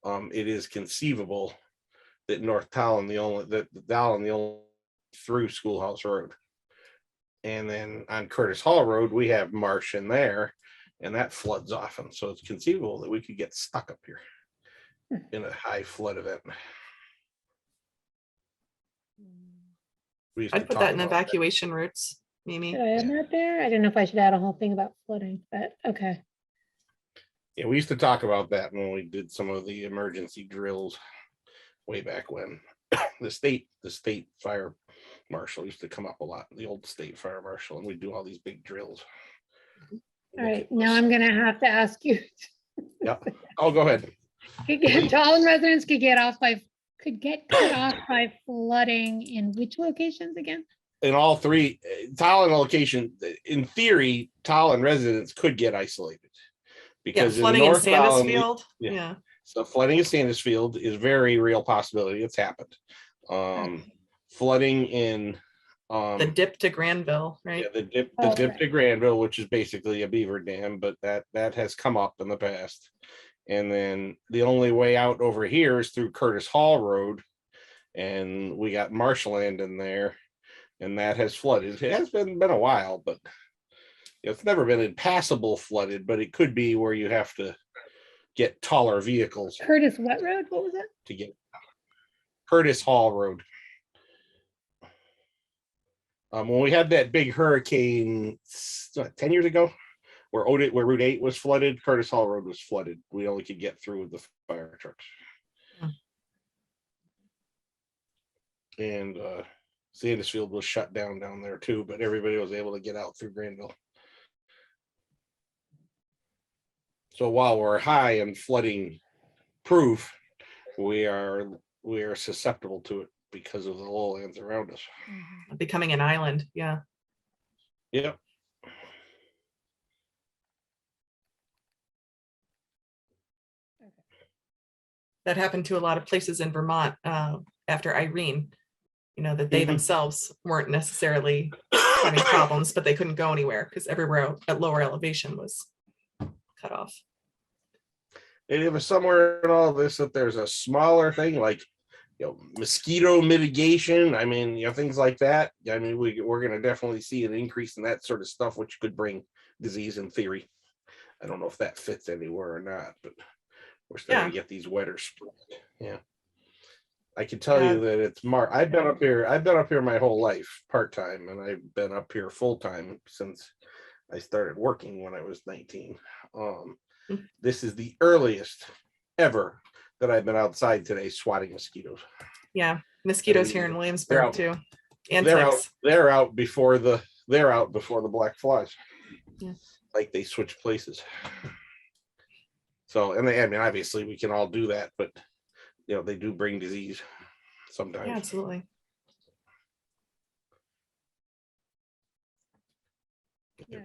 It is conceivable that North Tolland, the only through Schoolhouse Road. And then on Curtis Hall Road, we have marsh in there, and that floods often. So it's conceivable that we could get stuck up here in a high flood event. We used to I'd put talk that in about evacuation routes, Mimi. Should I add that there? I don't know if I should add a whole thing about flooding, but okay. Yeah, we used to talk about that when we did some of the emergency drills way back when. The state fire marshal used to come up a lot, the old state fire marshal, and we do all these big drills. All right, now I'm gonna have to ask you. Yep. Oh, go ahead. Tolland residents could get cut off by flooding in which locations again? In all three Tolland location, in theory, Tolland residents could get isolated. Yeah, Because flooding in North Tolland, Sandusfield. yeah. Yeah. So flooding in Sandusfield is very real possibility. It's happened. Flooding in The dip to Granville, right? yeah, the dip Okay. to Granville, which is basically a beaver dam, but that has come up in the past. And then the only way out over here is through Curtis Hall Road, and we got marshland in there, and that has flooded. It has been a while, but it's never been impassable flooded, but it could be where you have to get taller vehicles Curtis, what road? What was it? to get Curtis Hall Road. When we had that big hurricane 10 years ago, where Route 8 was flooded, Curtis Hall Road was flooded. We only could get through with the fire trucks. And Sandusfield was shut down there too, but everybody was able to get out through Granville. So while we're high and flooding proof, we are susceptible to it because of the lowlands around us. Becoming an island. Yeah. Yep. That happened to a lot of places in Vermont after Irene. You know, that they themselves weren't necessarily having problems, but they couldn't go anywhere because everywhere at lower elevation was cut off. And it was somewhere in all this that there's a smaller thing like, mosquito mitigation. I mean, things like that. I mean, we're going to definitely see an increase in that sort of stuff, which could bring disease in theory. I don't know if that fits anywhere or not, but we're starting to get these wetter spread. Yeah. I can tell you that it's I've been up here my whole life part-time, and I've been up here full-time since I started working when I was 19. This is the earliest ever that I've been outside today swatting mosquitoes. Yeah, mosquitoes here in Williamsburg too. And they're out before the black flies. Yeah. Like they switch places. So, and I mean, obviously we can all do that, but they do bring disease sometimes. Yeah, absolutely.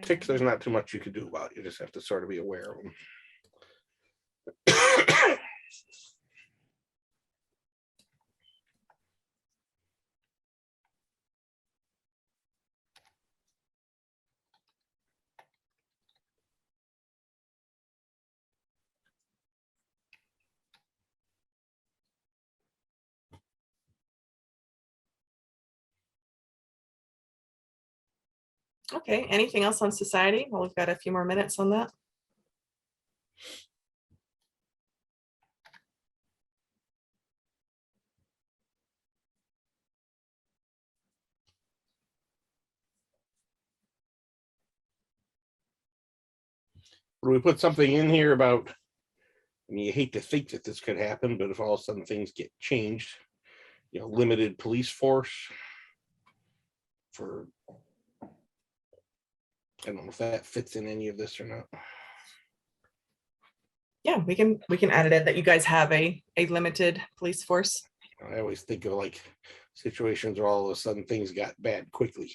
Ticks, there's not too much you can do about it. You just have to sort of be aware of them. Okay, anything else on society? Well, we've got a few more minutes on that. we put something in here about, I mean, you hate to think that this could happen, but if all of a sudden things get changed, you know, limited police force for, I don't know if that fits in any of this or not. Yeah, we can add it in that you guys have a limited police force. I always think of like situations where all of a sudden things got bad quickly.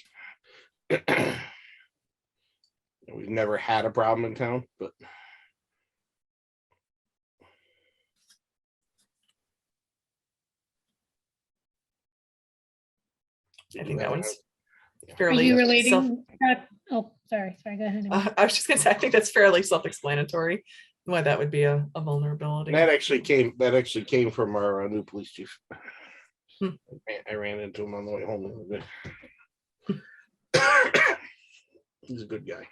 We've never had a problem in town, but I think that one's Are fairly you self. relating that? Oh, sorry, go ahead. I was just gonna say, I think that's fairly self-explanatory why that would be a vulnerability. that actually came from our new police chief. Hmm. I ran into him on the way home the other day. He's a good guy.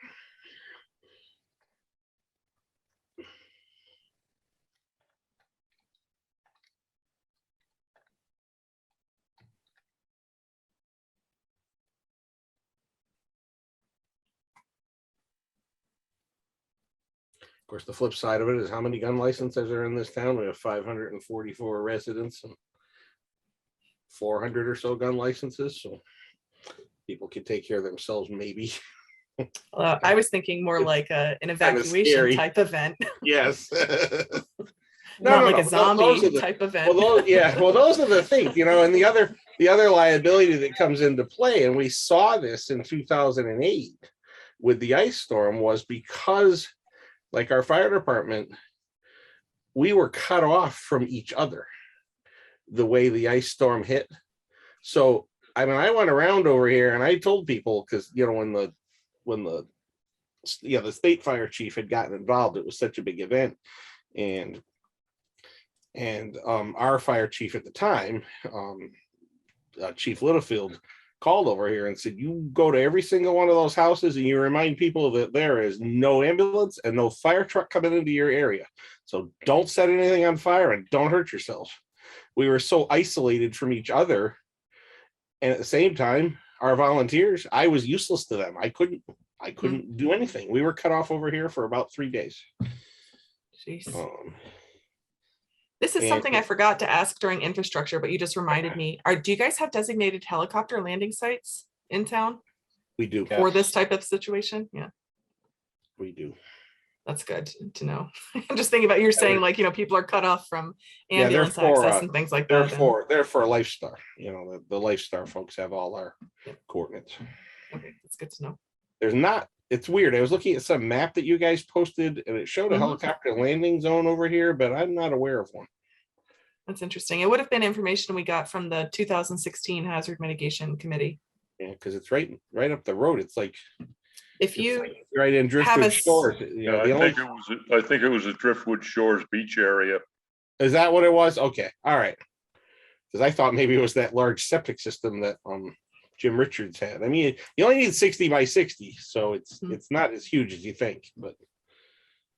Of course, the flip side of it is how many gun licenses are in this town? We have 544 residents and 400 or so gun licenses. So people can take care of themselves, maybe. I was thinking more like an evacuation scary. type event, Yes. not like a Those zombie are the- type event. Well, those are the things, you know, and the other liability that comes into play, and we saw this in 2008 with the ice storm, was because, like our fire department, we were cut off from each other the way the ice storm hit. So, I mean, I went around over here and I told people, because, you know, when the state fire chief had gotten involved, it was such a big event, and our fire chief at the time, Chief Littlefield, called over here and said, you go to every single one of those houses and you remind people that there is no ambulance and no fire truck coming into your area. So don't set anything on fire and don't hurt yourself. We were so isolated from each other. And at the same time, our volunteers, I was useless to them. I couldn't do anything. We were cut off over here for about 3 days. Jeez. This is something I forgot to ask during infrastructure, but you just reminded me. Do you guys have designated helicopter landing sites in town We do. for this type of situation? Yeah, We do. that's good to know. I'm just thinking about, you're saying like, you know, people are cut off from ambulance access and things like that. They're for Lifestar. You know, the Lifestar folks have all our coordinates. Okay, that's good to know. There's not, it's weird. I was looking at some map that you guys posted and it showed a helicopter landing zone over here, but I'm not aware of one. That's interesting. It would have been information we got from the 2016 Hazard Mitigation Committee. Yeah, because it's right up the road. It's like, if you like right in Driftwood Shores. You know, I think it was a Driftwood Shores beach area. Is that what it was? Okay, all right. Because I thought maybe it was that large septic system that Jim Richards had. I mean, you only need 60 by 60, so it's not as huge as you think. But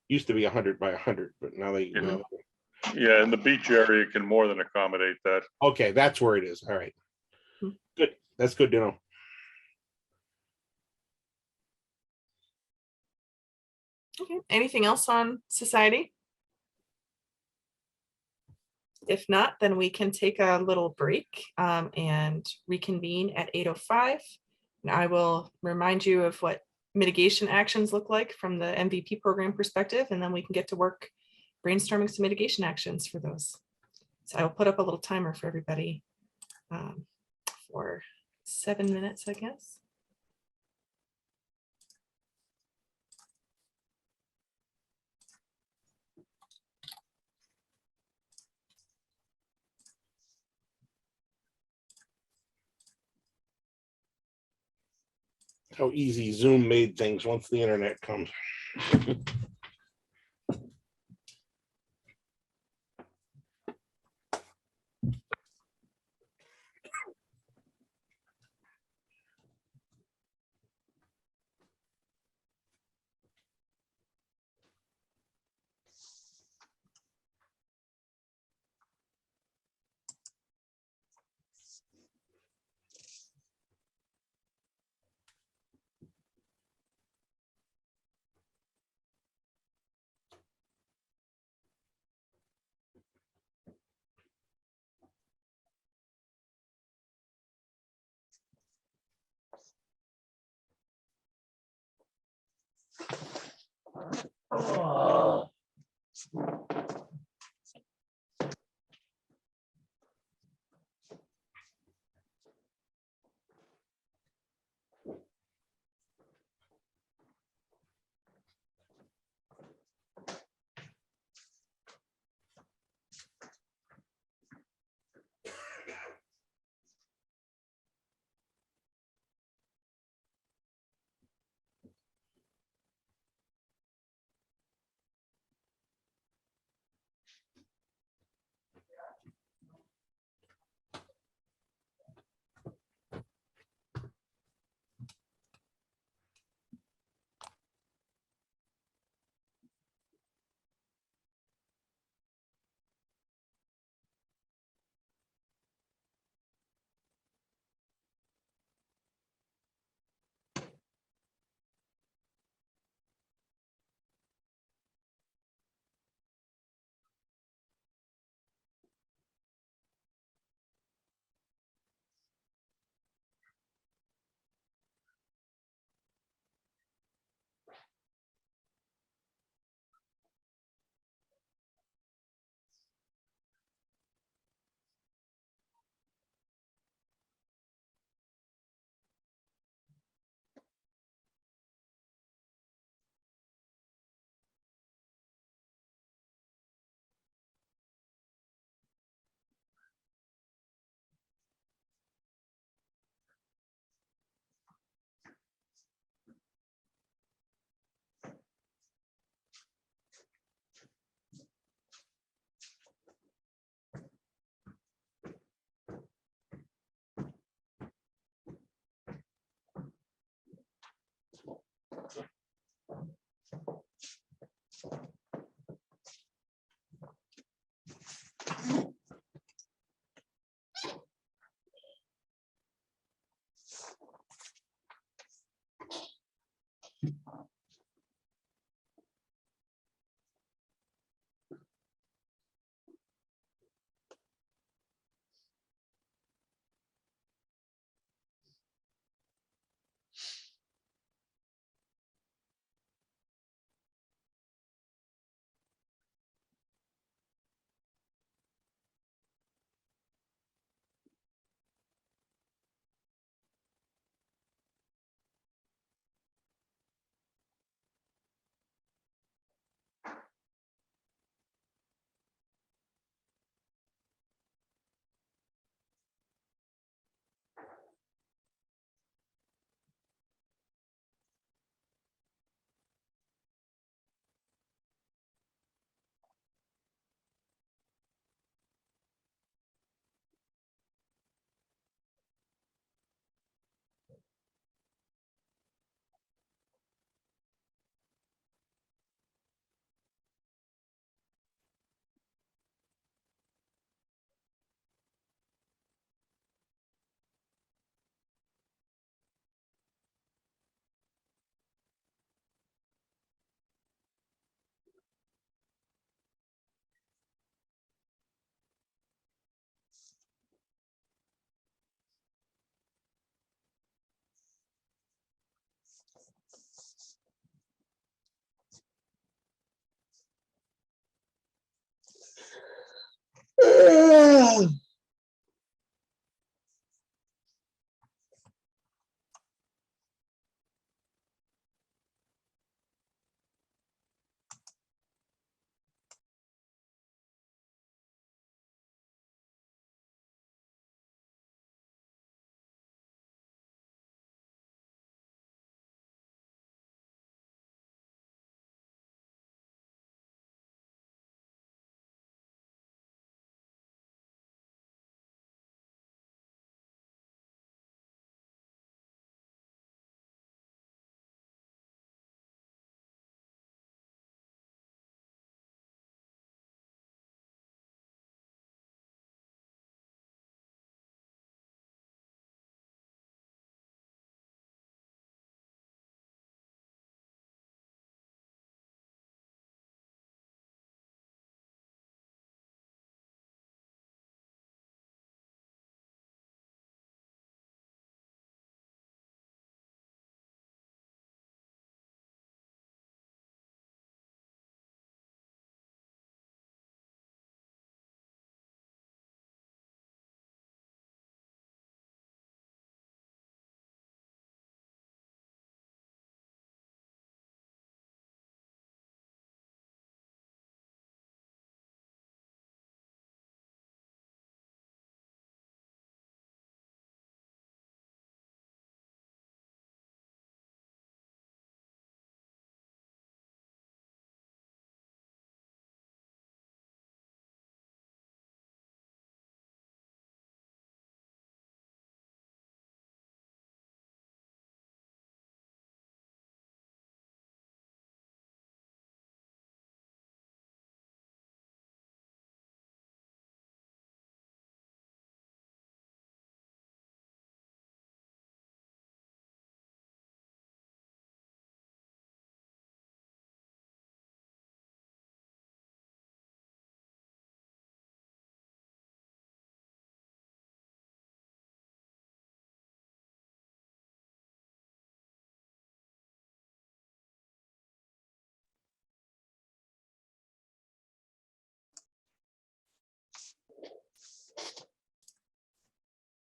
used to be 100 by 100, but now they. Yeah, and the beach area can more than accommodate that. Okay, that's where it is. All right. Good. That's good to know. Okay. Anything else on society? If not, then we can take a little break and reconvene at 8:05. And I will remind you of what mitigation actions look like from the MVP program perspective, and then we can get to work brainstorming some mitigation actions for those. So I will put up a little timer for everybody for 7 minutes, I guess. How easy Zoom made things once the internet comes.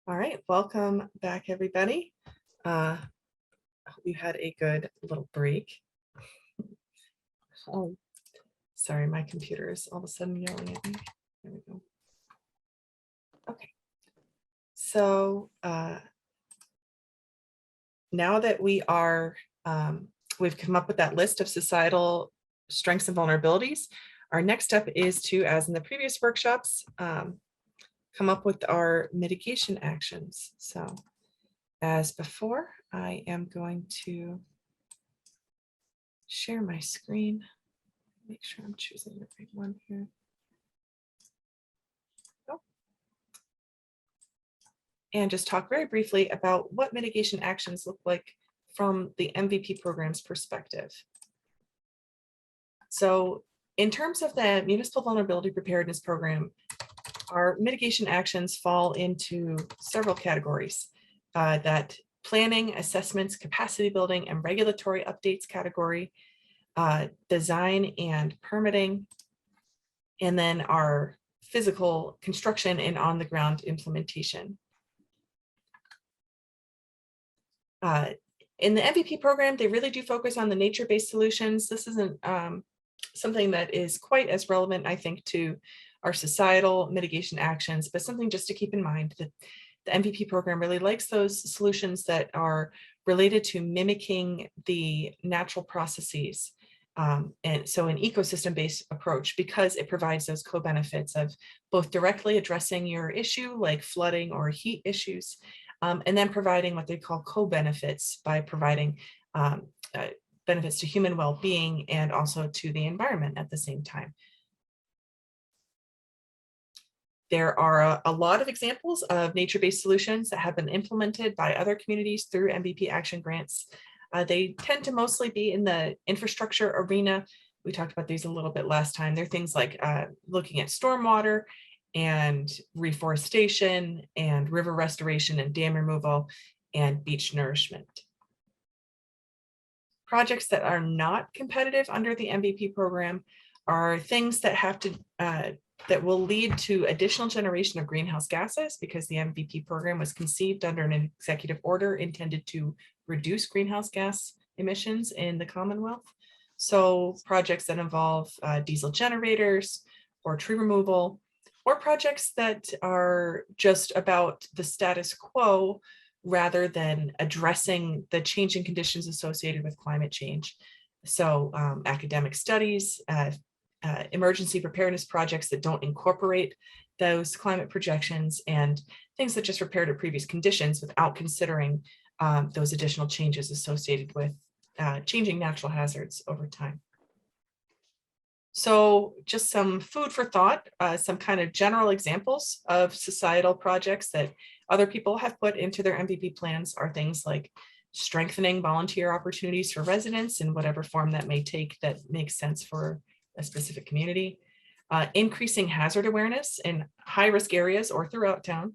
All right, welcome back, everybody. We had a good little break. Oh, sorry, my computer is all of a sudden yelling at me. There we go. Okay, so now that we are, we've come up with that list of societal strengths and vulnerabilities, our next step is to, as in the previous workshops, come up with our mitigation actions. So as before, I am going to share my screen. Make sure I'm choosing the right one here. Oh. And just talk very briefly about what mitigation actions look like from the MVP program's perspective. So in terms of the Municipal Vulnerability Preparedness Program, our mitigation actions fall into several categories. That planning, assessments, capacity building, and regulatory updates category, design and permitting, and then our physical construction and on-the-ground implementation. In the MVP program, they really do focus on the nature-based solutions. This isn't something that is quite as relevant, I think, to our societal mitigation actions, but something just to keep in mind that the MVP program really likes those solutions that are related to mimicking the natural processes. And so an ecosystem-based approach, because it provides those co-benefits of both directly addressing your issue like flooding or heat issues, and then providing what they call co-benefits by providing benefits to human well-being and also to the environment at the same time. There are a lot of examples of nature-based solutions that have been implemented by other communities through MVP action grants. They tend to mostly be in the infrastructure arena. We talked about these a little bit last time. They're things like looking at stormwater and reforestation and river restoration and dam removal and beach nourishment. Projects that are not competitive under the MVP program are things that have to that will lead to additional generation of greenhouse gases, because the MVP program was conceived under an executive order intended to reduce greenhouse gas emissions in the Commonwealth. So projects that involve diesel generators or tree removal, or projects that are just about the status quo rather than addressing the changing conditions associated with climate change. So academic studies, emergency preparedness projects that don't incorporate those climate projections, and things that just repair to previous conditions without considering those additional changes associated with changing natural hazards over time. So just some food for thought, some kind of general examples of societal projects that other people have put into their MVP plans are things like strengthening volunteer opportunities for residents in whatever form that may take that makes sense for a specific community, increasing hazard awareness in high-risk areas or throughout town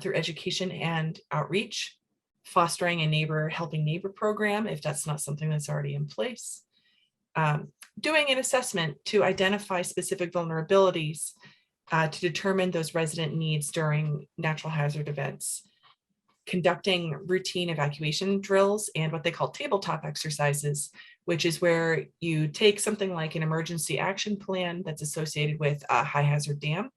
through education and outreach, fostering a neighbor helping neighbor program if that's not something that's already in place, doing an assessment to identify specific vulnerabilities to determine those resident needs during natural hazard events, conducting routine evacuation drills and what they call tabletop exercises, which is where you take something like an emergency action plan that's associated with a high hazard dam,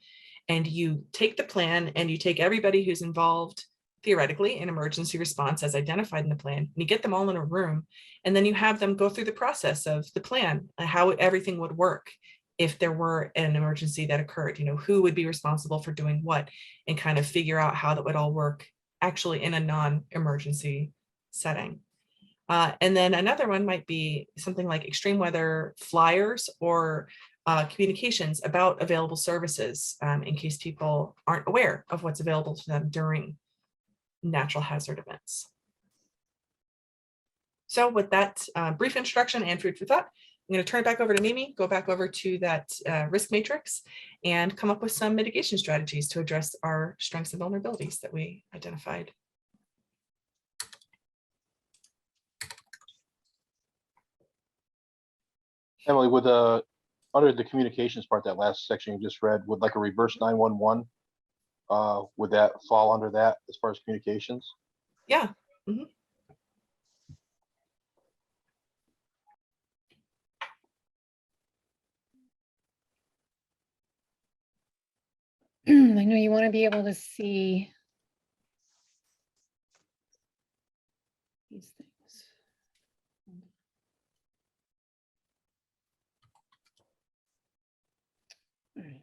and you take the plan and you take everybody who's involved theoretically in emergency response as identified in the plan, and you get them all in a room, and then you have them go through the process of the plan, how everything would work if there were an emergency that occurred, you know, who would be responsible for doing what, and kind of figure out how that would all work actually in a non-emergency setting. And then another one might be something like extreme weather flyers or communications about available services in case people aren't aware of what's available to them during natural hazard events. So with that brief introduction and food for thought, I'm going to turn it back over to Mimi, go back over to that risk matrix and come up with some mitigation strategies to address our strengths and vulnerabilities that we identified. Emily, with under the communications part, that last section you just read, with like a reverse 911 Would that fall under that as far as communications? Yeah. Mhm. I know you want to be able to see these things. All right.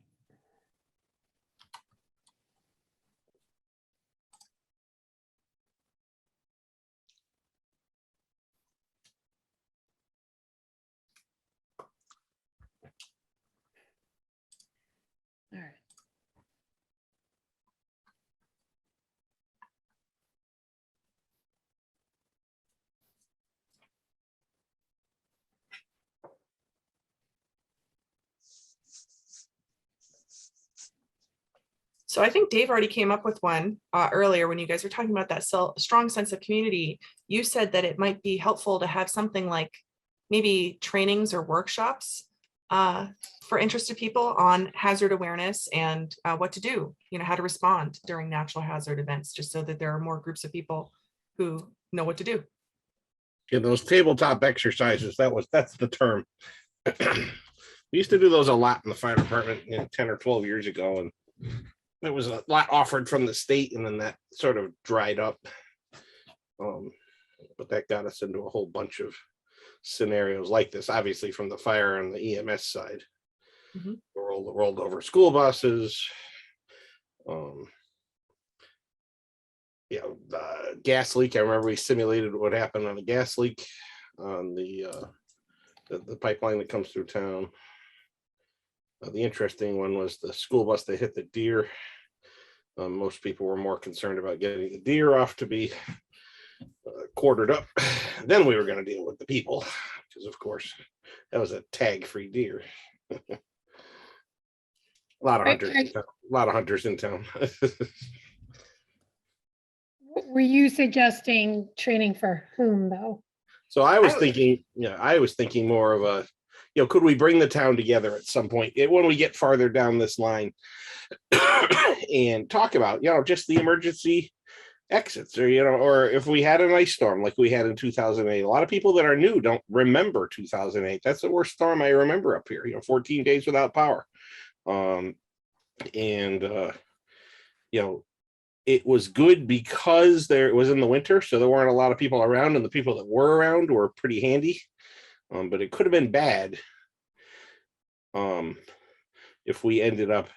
All right. So I think Dave already came up with one earlier when you guys were talking about that strong sense of community. You said that it might be helpful to have something like maybe trainings or workshops for interested people on hazard awareness and what to do, how to respond during natural hazard events, just so that there are more groups of people who know what to do. Yeah, those tabletop exercises, that's the term. We used to do those a lot in the fire department 10 or 12 years ago, and there was a lot offered from the state, and then that sort of dried up. But that got us into a whole bunch of scenarios like this, obviously from the fire and the EMS side. Mhm. Rolled over school buses. The gas leak. I remember we simulated what happened on a gas leak on the pipeline that comes through town. The interesting one was the school bus that hit the deer. Most people were more concerned about getting the deer off to be quartered up. Then we were going to deal with the people, because of course that was a tag-free deer. A lot of hunters in town. Were you suggesting training for whom though? So I was thinking more of a, could we bring the town together at some point when we get farther down this line and talk about, just the emergency exits, or if we had an ice storm like we had in 2008. A lot of people that are new don't remember 2008. That's the worst storm I remember up here, 14 days without power. It was good because it was in the winter, so there weren't a lot of people around, and the people that were around were pretty handy. But it could have been bad if we ended up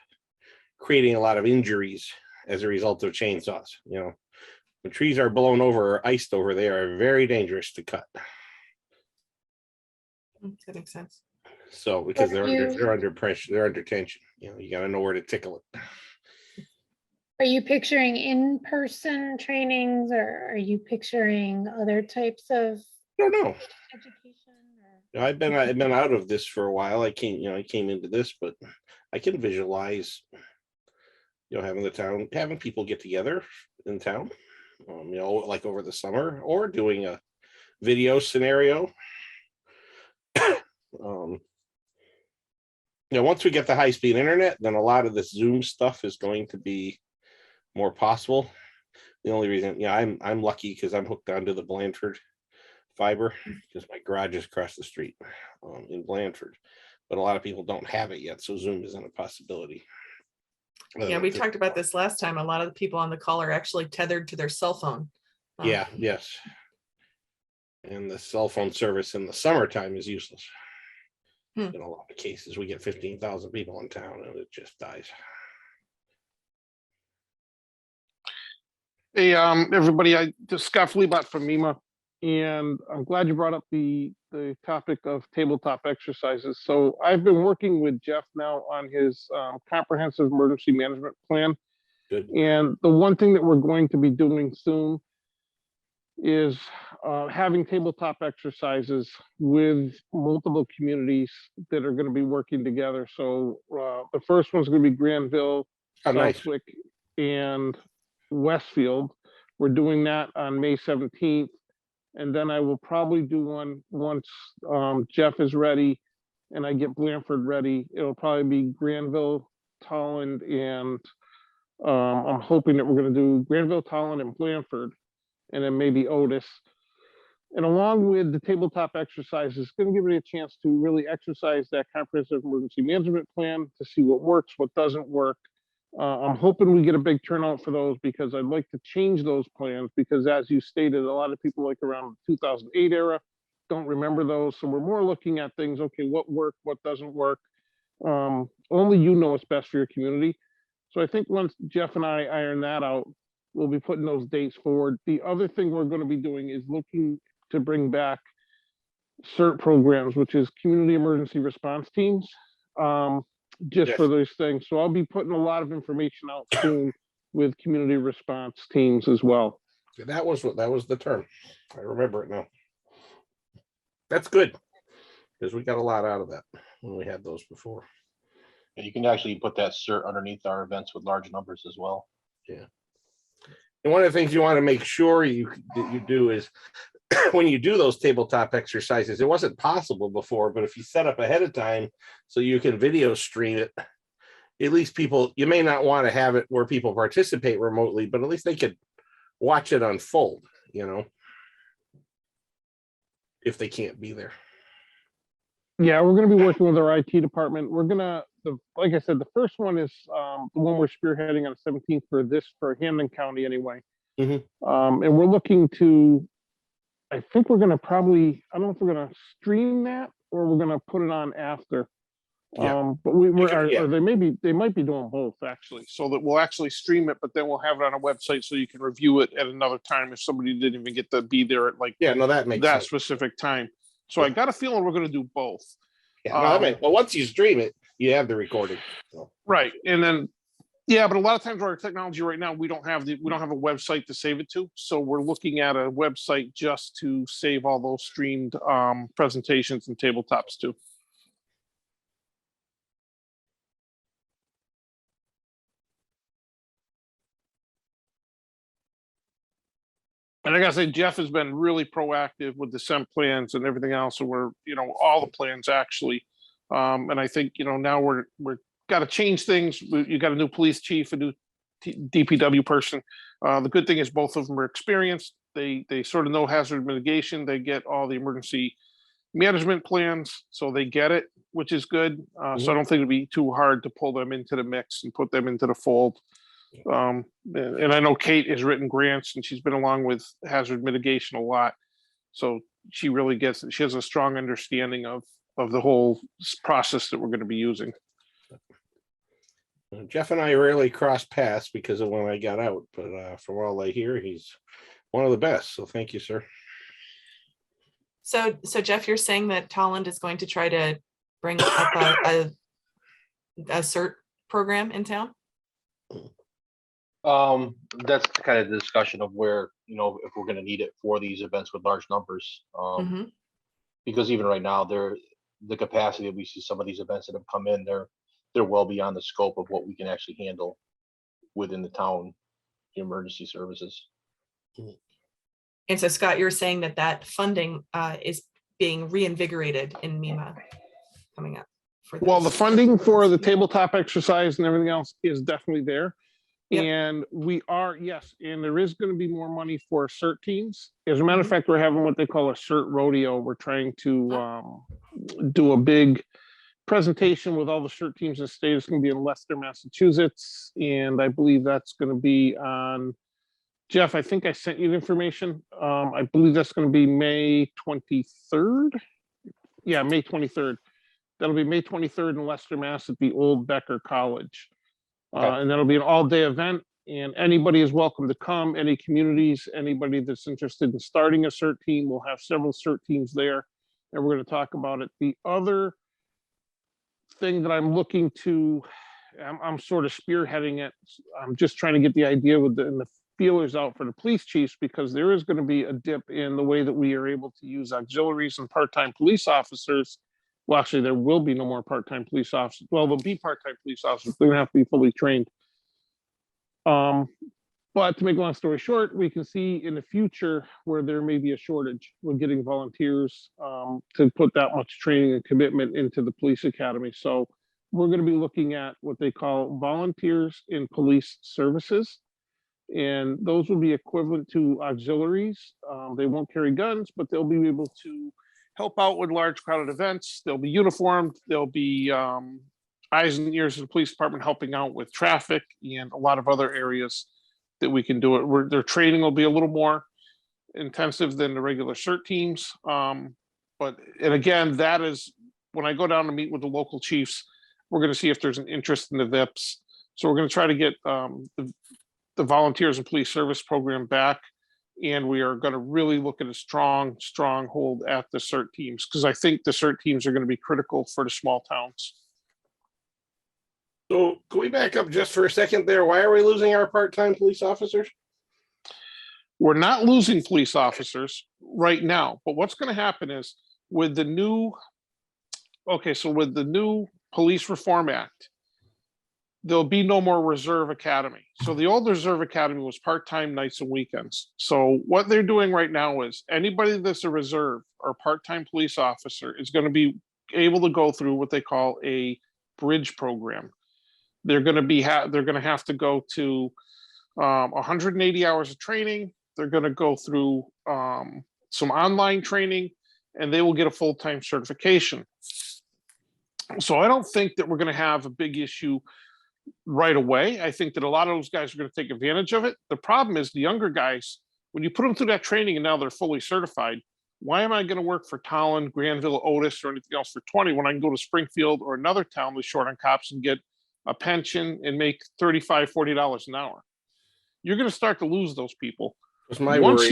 creating a lot of injuries as a result of chainsaws. When trees are blown over or iced over, they are very dangerous to cut. That makes sense. So because they're under pressure, they're under tension. You got to know where to tickle it. Are you picturing in-person trainings, or are you picturing other types of I don't know. education? Or... I've been out of this for a while. I came into this, but I can visualize, having people get together in town, like over the summer, or doing a video scenario. Once we get the high-speed internet, then a lot of this Zoom stuff is going to be more possible. The only reason, I'm lucky because I'm hooked onto the Blandford fiber, because my garage is across the street in Blandford, but a lot of people don't have it yet, so Zoom isn't a possibility. Yeah, we talked about this last time. A lot of the people on the call are actually tethered to their cell phone. Yes. And the cell phone service in the summertime is useless. In a lot of cases, we get 15,000 people in town and it just dies. Hey, everybody, just Scott Fleabot from MEMA, and I'm glad you brought up the topic of tabletop exercises. So I've been working with Jeff now on his comprehensive emergency management plan. Good. And the one thing that we're going to be doing soon is having tabletop exercises with multiple communities that are going to be working together. So the first one's going to be Granville, Southwick, and Westfield. We're doing that on May 17th. And then I will probably do one once Jeff is ready and I get Blandford ready. It'll probably be Granville, Tolland, and I'm hoping that we're gonna do Granville, Tolland, and Blanford, and then maybe Otis. And along with the tabletop exercises, it's gonna give me a chance to really exercise that comprehensive emergency management plan to see what works, what doesn't work. I'm hoping we get a big turnout for those because I'd like to change those plans because as you stated, a lot of people like around the 2008 era don't remember those. So we're more looking at things, okay, what worked, what doesn't work. Only you know what's best for your community. So I think once Jeff and I iron that out, we'll be putting those dates forward. The other thing we're going to be doing is looking to bring back CERT programs, which is community emergency response teams, just Yes. for those things. So I'll be putting a lot of information out soon with community response teams as well. That was the term. I remember it now. That's good because we got a lot out of that when we had those before. And you can actually put that cert underneath our events with large numbers as well. Yeah. And one of the things you want to make sure you do is when you do those tabletop exercises, it wasn't possible before, but if you set up ahead of time so you can video stream it, at least people, you may not want to have it where people participate remotely, but at least they could watch it unfold, you know, if they can't be there. Yeah, we're going to be working with our IT department. We're going to, like I said, the first one is the one we're spearheading on the 17th for Hamden County anyway. And we're looking to, I think we're going to probably, I don't know if we're going to stream that or we're going to put it on after. Yeah. But or they might be doing both actually, so that we'll actually stream it, but then we'll have it on a website so you can review it at another time if somebody didn't even get to be there at like that makes that sense. specific time. So I got a feeling we're going to do both. Yeah, well, once you stream it, you have the recording. So. Right, and then but a lot of times our technology right now we don't have a website to save it to, so we're looking at a website just to save all those streamed presentations and tabletops too. And I gotta say, Jeff has been really proactive with the SEM plans and everything else. So we're, all the plans actually. And I think, now we're got to change things. You got a new police chief, a new DPW person. The good thing is both of them are experienced. They sort of know hazard mitigation. They get all the emergency management plans, so they get it, which is good. So I don't think it'd be too hard to pull them into the mix and put them into the fold. And I know Kate has written grants and she's been along with hazard mitigation a lot. So she really gets it. She has a strong understanding of the whole process that we're going to be using. Jeff and I rarely cross paths because of when I got out, but from all I hear, he's one of the best. So thank you, sir. So Jeff, you're saying that Tolland is going to try to bring up a CERT program in town? That's kind of the discussion of where, if we're going to need it for these events with large numbers. Because even right now, the capacity that we see some of these events that have come in, they're well beyond the scope of what we can actually handle within the town emergency services. And so Scott, you're saying that funding is being reinvigorated in MEMA coming up. Well, the funding for the tabletop exercise and everything else is definitely there. Yep. And we are, yes, and there is going to be more money for CERT teams. As a matter of fact, we're having what they call a CERT rodeo. We're trying to do a big presentation with all the CERT teams in the state. It's going to be in Leicester, Massachusetts. And I believe that's going to be on, Jeff, I think I sent you the information. I believe that's going to be May 23rd. Yeah, May 23rd. That'll be May 23rd in Leicester, Mass at the old Becker College. And that'll be an all-day event, and anybody is welcome to come. Any communities, anybody that's interested in starting a CERT team, we'll have several CERT teams there, and we're going to talk about it. The other thing that I'm looking to, I'm sort of spearheading it. I'm just trying to get the idea with the feelers out for the police chiefs, because there is going to be a dip in the way that we are able to use auxiliaries and part-time police officers. Well, actually, there will be no more part-time police officers. Well, there'll be part-time police officers. They're going to have to be fully trained. But to make a long story short, we can see in the future where there may be a shortage. We're getting volunteers to put that much training and commitment into the police academy. So we're going to be looking at what they call volunteers in police services. And those will be equivalent to auxiliaries. They won't carry guns, but they'll be able to help out with large crowded events. They'll be uniformed. They'll be eyes and ears of the police department helping out with traffic and a lot of other areas that we can do it. Their training will be a little more intensive than the regular CERT teams. And again, that is when I go down to meet with the local chiefs, we're going to see if there's an interest in the VIPs. So we're going to try to get the volunteers and police service program back. And we are going to really look at a strong hold at the CERT teams, because I think the CERT teams are going to be critical for the small towns. So can we back up just for a second there? Why are we losing our part-time police officers? We're not losing police officers right now, but what's going to happen is with the new Police Reform Act, there'll be no more reserve academy. So the old reserve academy was part-time nights and weekends. So what they're doing right now is anybody that's a reserve or part-time police officer is going to be able to go through what they call a bridge program. They're going to have to go to 180 hours of training. They're going to go through some online training, and they will get a full-time certification. So I don't think that we're going to have a big issue right away. I think that a lot of those guys are going to take advantage of it. The problem is the younger guys, when you put them through that training and now they're fully certified, why am I going to work for Tolland, Granville, Otis, or anything else for 20 when I can go to Springfield or another town that's short on cops and get a pension and make $35, $40 an hour? You're going to start to lose those people. Once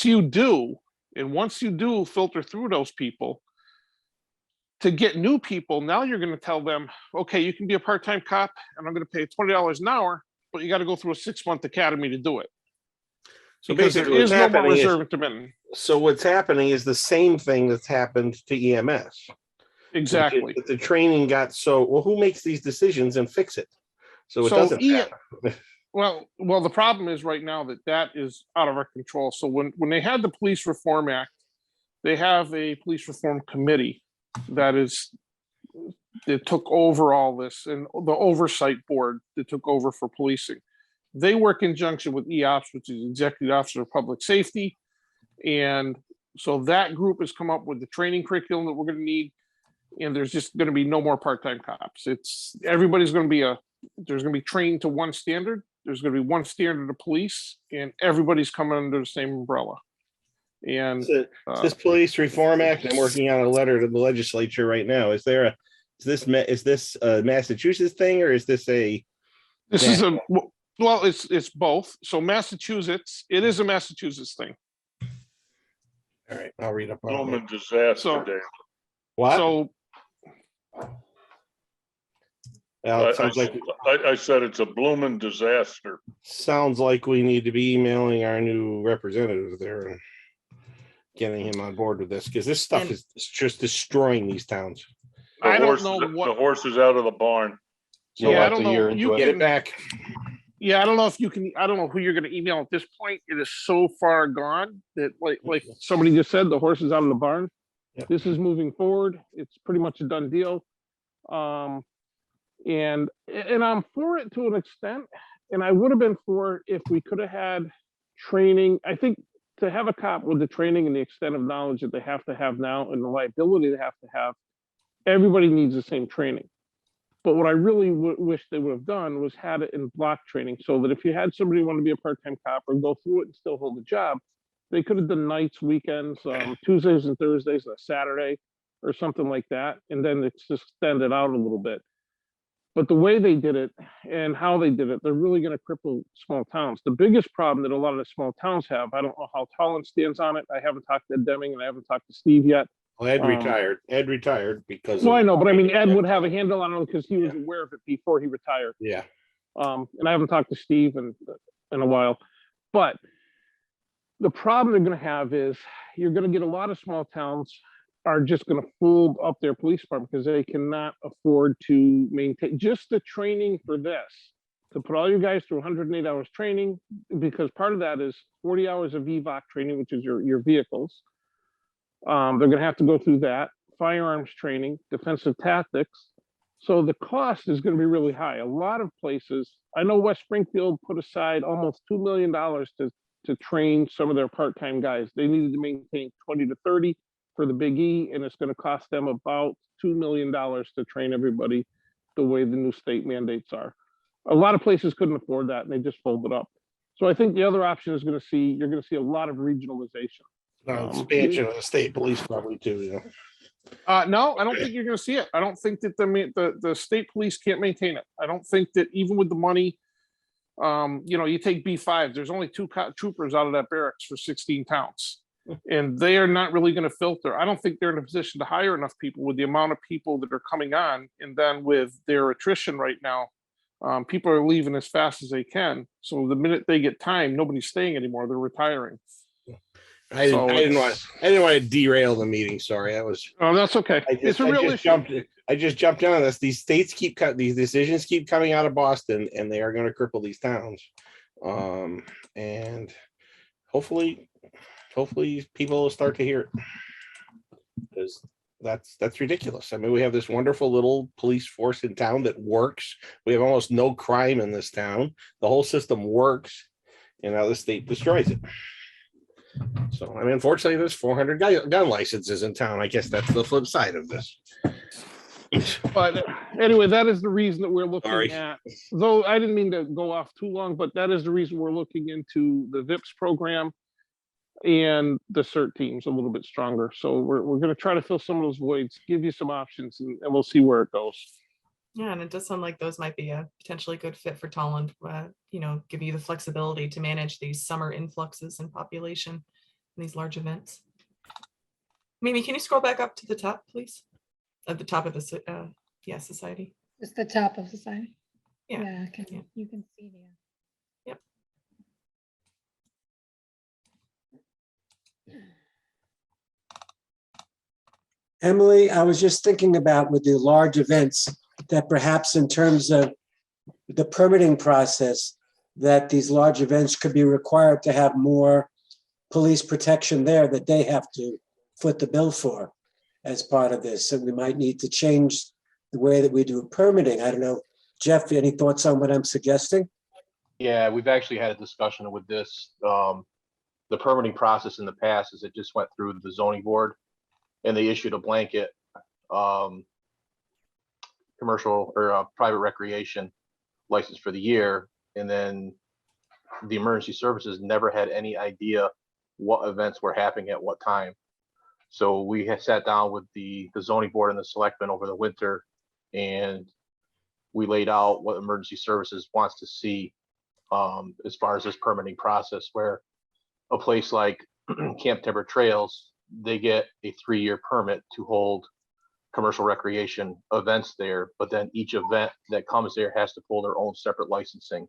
you do filter through those people, to get new people, now you're going to tell them, okay, you can be a part-time cop and I'm going to pay $20 an hour, but you got to go through a 6-month academy to do it. So because basically what's happening what's happening is the same thing that's happened to EMS. Exactly. The training got who makes these decisions and fix it? So it doesn't happen. Well, the problem is right now that is out of our control. So when they had the Police Reform Act, they have a police reform committee that took over all this, and the oversight board that took over for policing. They work in conjunction with EOPS, which is Executive Officer of Public Safety. And so that group has come up with the training curriculum that we're going to need. And there's just going to be no more part-time cops. Everybody's going to be there's going to be trained to one standard. There's going to be one standard of police, and everybody's coming under the same umbrella. And this Police Reform Act, I'm working on a letter to the legislature right now. Is this a Massachusetts thing, or is this a? It's both. So Massachusetts, it is a Massachusetts thing. All right, I'll read up on Blooming disaster day. What? So I said it's a blooming disaster. Sounds like we need to be emailing our new representative there and getting him on board with this, because this stuff is just destroying these towns. I don't know the horse is out of the barn. So I don't know. You get it back. Yeah, I don't know if you can. I don't know who you're going to email at this point. It is so far gone that, like somebody just said, the horse is out of the barn. Yep. This is moving forward. It's pretty much a done deal. And I'm for it to an extent. And I would have been for it if we could have had training. I think to have a cop with the training and the extent of knowledge that they have to have now and the liability they have to have, everybody needs the same training. But what I really wish they would have done was had it in block training, so that if you had somebody want to be a part-time cop or go through it and still hold a job, they could have done nights, weekends, Tuesdays and Thursdays, and a Saturday or something like that. And then it's just extended out a little bit. But the way they did it and how they did it, they're really going to cripple small towns. The biggest problem that a lot of the small towns have, I don't know how Tolland stands on it. I haven't talked to Ed Deming and I haven't talked to Steve yet. Well, Ed retired. Ed retired because. Well, I know, but I mean, Ed would have a handle on it because he was aware of it before he retired. Yeah. And I haven't talked to Steve in a while. But the problem they're going to have is you're going to get a lot of small towns are just going to fold up their police department because they cannot afford to maintain just the training for this, to put all you guys through 108 hours training, because part of that is 40 hours of VVOC training, which is your vehicles. They're going to have to go through that, firearms training, defensive tactics, So the cost is going to be really high. A lot of places, I know West Springfield put aside almost $2 million to train some of their part-time guys. They needed to maintain 20 to 30 for the Big E, and it's going to cost them about $2 million to train everybody the way the new state mandates are. A lot of places couldn't afford that, and they just folded up. So I think the other option is you're going to see a lot of regionalization. Expansion of the state police probably too, you know. No, I don't think you're going to see it. I don't think that the state police can't maintain it. I don't think that even with the money, you know, you take B5, there's only 2 troopers out of that barracks for 16 towns. And they are not really going to filter. I don't think they're in a position to hire enough people with the amount of people that are coming on. And then with their attrition right now, people are leaving as fast as they can. So the minute they get time, nobody's staying anymore. They're retiring. I didn't want to derail the meeting. Sorry, that was. Oh, that's okay. It's a real issue. I just jumped in on this. These states these decisions keep coming out of Boston, and they are going to cripple these towns. And hopefully people will start to hear it, because that's ridiculous. I mean, we have this wonderful little police force in town that works. We have almost no crime in this town. The whole system works, and now the state destroys it. So, I mean, unfortunately, there's 400 gun licenses in town. I guess that's the flip side of this. But anyway, that is the reason that we're looking at, though I didn't mean to go off too long, but that is the reason we're looking into the VIPS program and the CERT teams a little bit stronger. So we're going to try to fill some of those voids, give you some options, and we'll see where it goes. Yeah, and it does sound like those might be a potentially good fit for Tolland, you know, give you the flexibility to manage these summer influxes in population in these large events. Mimi, can you scroll back up to the top, please? At the top of the society. Just the top of society. Yeah. Yeah, you can see there. Yep. Emily, I was just thinking about with the large events that perhaps in terms of the permitting process, that these large events could be required to have more police protection there that they have to foot the bill for as part of this. So we might need to change the way that we do permitting. I don't know. Jeff, any thoughts on what I'm suggesting? Yeah, we've actually had a discussion with this. The permitting process in the past is it just went through the zoning board, and they issued a blanket commercial or private recreation license for the year. And then the emergency services never had any idea what events were happening at what time. So we had sat down with the zoning board and the selectmen over the winter, and we laid out what emergency services wants to see as far as this permitting process, where a place like Camp Timber Trails, they get a 3-year permit to hold commercial recreation events there, but then each event that comes there has to pull their own separate licensing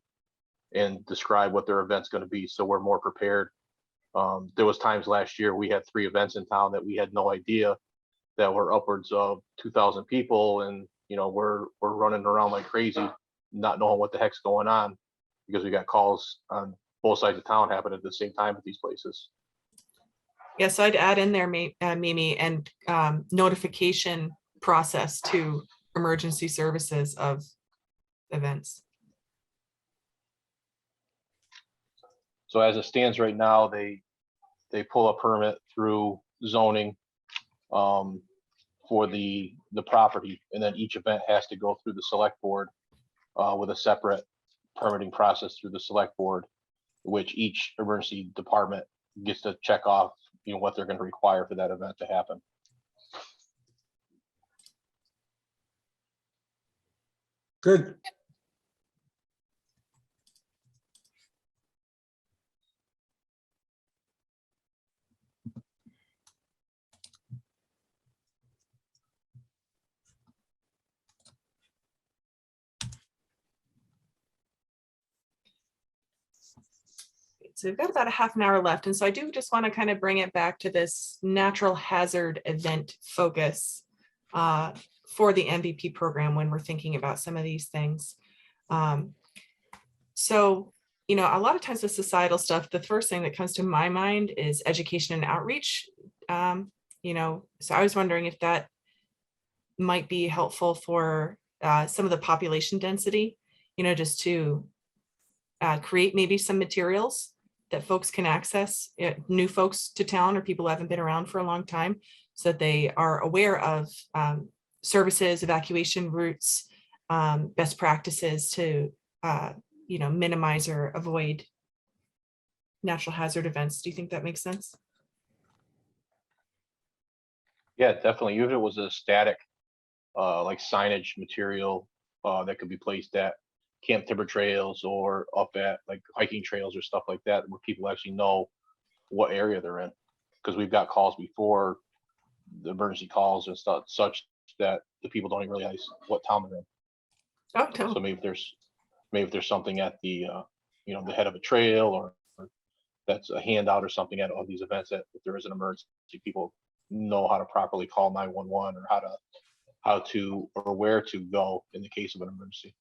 and describe what their event's going to be, so we're more prepared. There was times last year we had 3 events in town that we had no idea that were upwards of 2,000 people, and you know we're running around like crazy, not knowing what the heck's going on, because we got calls on both sides of town happening at the same time at these places. Yeah, so I'd add in there, Mimi, and notification process to emergency services of events. So as it stands right now, they pull a permit through zoning for the property, and then each event has to go through the select board with a separate permitting process through the select board, which each emergency department gets to check off, you know, what they're going to require for that event to happen. Good. So we've got about a half an hour left. And so I do just want to kind of bring it back to this natural hazard event focus for the MVP program when we're thinking about some of these things. So, you know, a lot of times with societal stuff, the first thing that comes to my mind is education and outreach. You know, so I was wondering if that might be helpful for some of the population density, just to create maybe some materials that folks can access, new folks to town or people who haven't been around for a long time, so that they are aware of services, evacuation routes, best practices to minimize or avoid natural hazard events. Do you think that makes sense? Yeah, definitely. Even if it was a static, like signage material that could be placed at camp timber trails or up at like hiking trails or stuff like that, where people actually know what area they're in. Because we've got calls before, the emergency calls and stuff, such that the people don't even realize what town they're in. Oh, no. So maybe if there's something at the the head of a trail, or that's a handout or something at all these events, that if there is an emergency, people know how to properly call 911, or how to or where to go in the case of an emergency.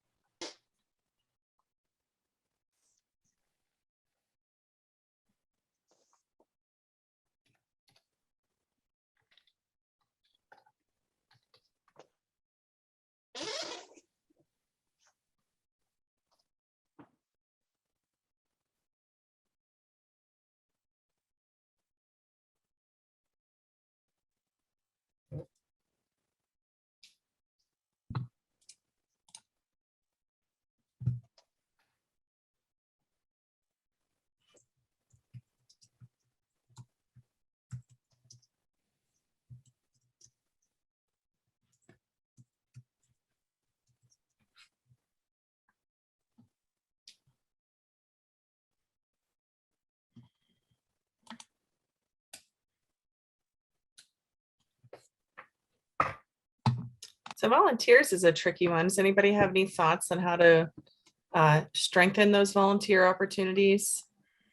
So volunteers is a tricky one. Does anybody have any thoughts on how to strengthen those volunteer opportunities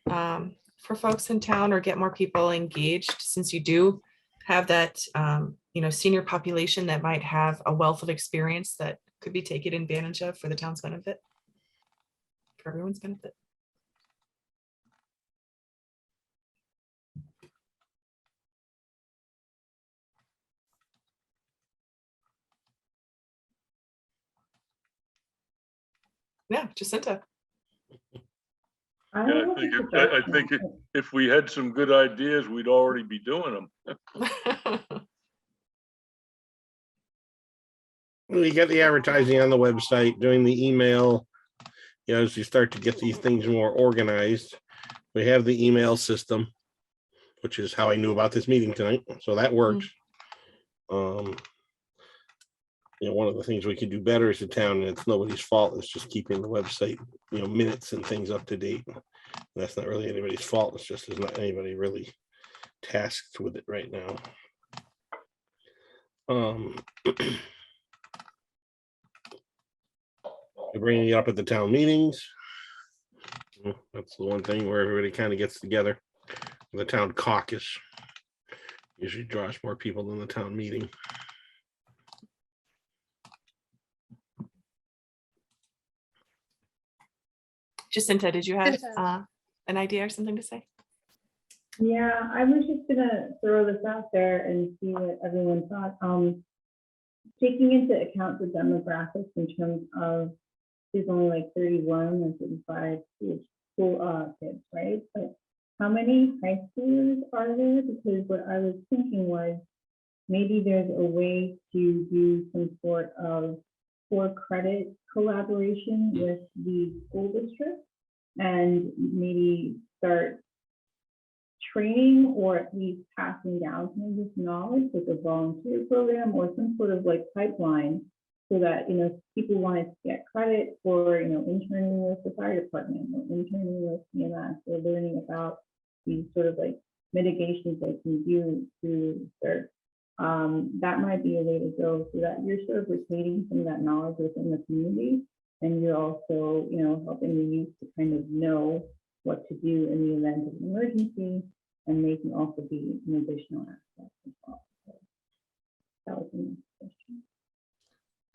for folks in town, or get more people engaged, since you do have that senior population that might have a wealth of experience that could be taken advantage of for the town's benefit, for everyone's benefit? Yeah, Jacinta. Yeah, I think if we had some good ideas, we'd already be doing them. Well, you get the advertising on the website, doing the email. As you start to get these things more organized, we have the email system, which is how I knew about this meeting tonight. So that works. One of the things we could do better as a town, and it's nobody's fault, is just keeping the website, minutes and things up to date. That's not really anybody's fault. It's just there's not anybody really tasked with it right now. Bringing it up at the town meetings. That's the one thing where everybody kind of gets together. The town caucus usually draws more people than the town meeting. Jacinta, did you have an idea or something to say? Yeah, I was just gonna throw this out there and see what everyone thought. Taking into account the demographics in terms of there's only like 31 or 35 school kids, right? But how many high schoolers are there? Because what I was thinking was maybe there's a way to do some sort of for credit collaboration with the school district, and maybe start training or at least passing down some of this knowledge with a volunteer program or some sort of like pipeline, so that people wanted to get credit for interning with the fire department or interning with EMS, or learning about these sort of like mitigations they can do to start. That might be a way to go, so that you're sort of retaining some of that knowledge within the community, and you're also helping the youth to kind of know what to do in the event of an emergency, and they can also be an additional aspect as well. So that was the next question.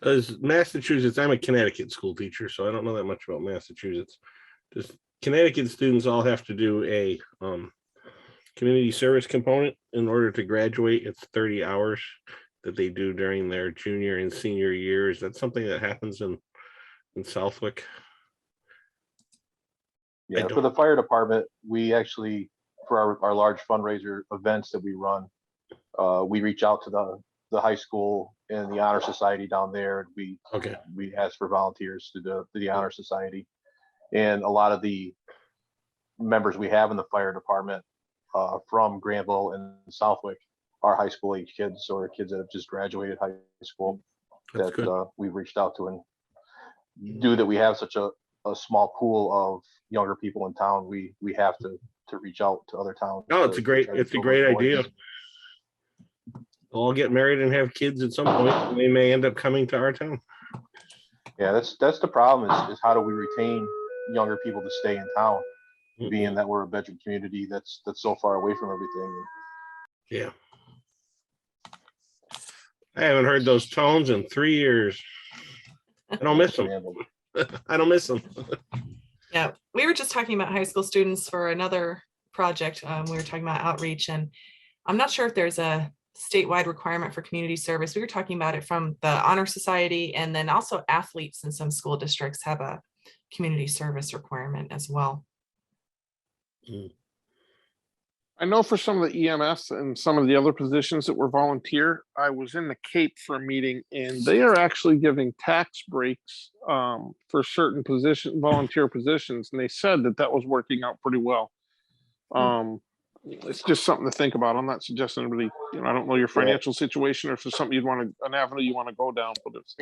Does Massachusetts, I'm a Connecticut school teacher, so I don't know that much about Massachusetts. Does Connecticut students all have to do a community service component in order to graduate? It's 30 hours that they do during their junior and senior years. That's something that happens in Southwick. Yeah, for the fire department, we actually, for our large fundraiser events that we run, we reach out to the high school and the honor society down there. We ask for volunteers to the honor society, and a lot of the members we have in the fire department from Granville and Southwick are high school age kids or kids that have just graduated high school that we've reached out to. And due that we have such a small pool of younger people in town, we have to reach out to other towns. No, it's a great idea. They'll all get married and have kids at some point, and they may end up coming to our town. Yeah, that's the problem is how do we retain younger people to stay in town, being that we're a bedroom community that's so far away from everything. Yeah. I haven't heard those tones in 3 years. I don't miss them. I don't miss them. Yeah, we were just talking about high school students for another project. We were talking about outreach, and I'm not sure if there's a statewide requirement for community service. We were talking about it from the Honor Society, and then also athletes in some school districts have a community service requirement as well. I know for some of the EMS and some of the other positions that were volunteer, I was in the Cape for a meeting, and they are actually giving tax breaks for certain volunteer positions, and they said that was working out pretty well. It's just something to think about. I'm not suggesting really, I don't know your financial situation, or if there's something an avenue you want to go down, but it's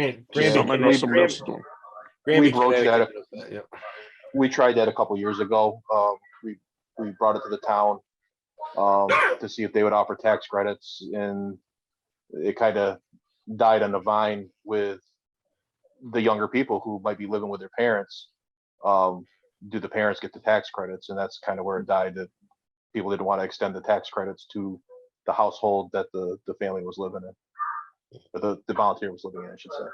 something I know somebody else is doing. We broached that. We tried that a couple years ago. We brought it to the town to see if they would offer tax credits, and it kind of died on the vine with the younger people who might be living with their parents. Do the parents get the tax credits? And that's kind of where it died, that people didn't want to extend the tax credits to the household that the family was living in, or the volunteer was living in, I should say.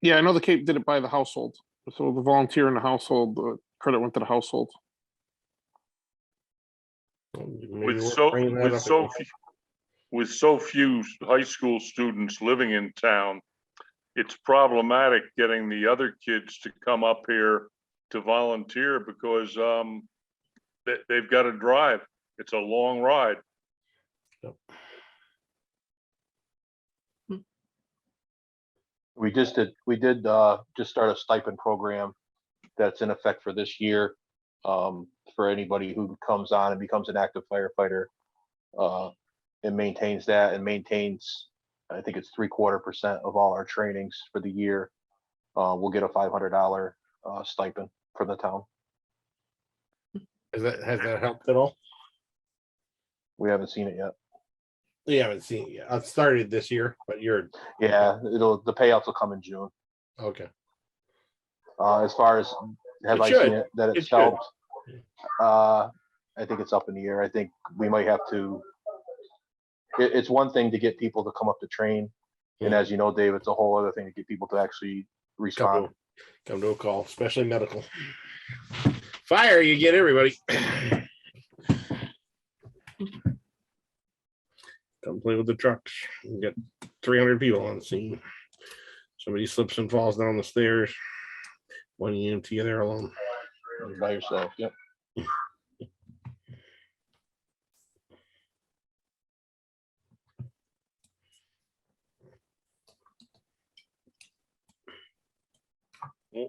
Yeah, I know the Cape did it by the household. So the volunteer in the household, the credit went to the household. With so few high school students living in town, it's problematic getting the other kids to come up here to volunteer because they've got to drive. It's a long ride. We did just start a stipend program that's in effect for this year, for anybody who comes on and becomes an active firefighter, and maintains that, and maintains, I think it's 0.75% of all our trainings for the year. We'll get a $500 stipend from the town. Has that helped at all? We haven't seen it yet. You haven't seen it yet. It started this year, but yeah, the payouts will come in June. Okay. As far as have I seen it that it's helped? I think it's up in the air. I think we might have to. It's one thing to get people to come up to train, and as you know, Dave, it's a whole other thing to get people to actually respond. Come to a call, especially medical. Fire, you get everybody. Come play with the trucks. You get 300 people on the scene. Somebody slips and falls down the stairs. One EMT there alone. You're by yourself. Yep.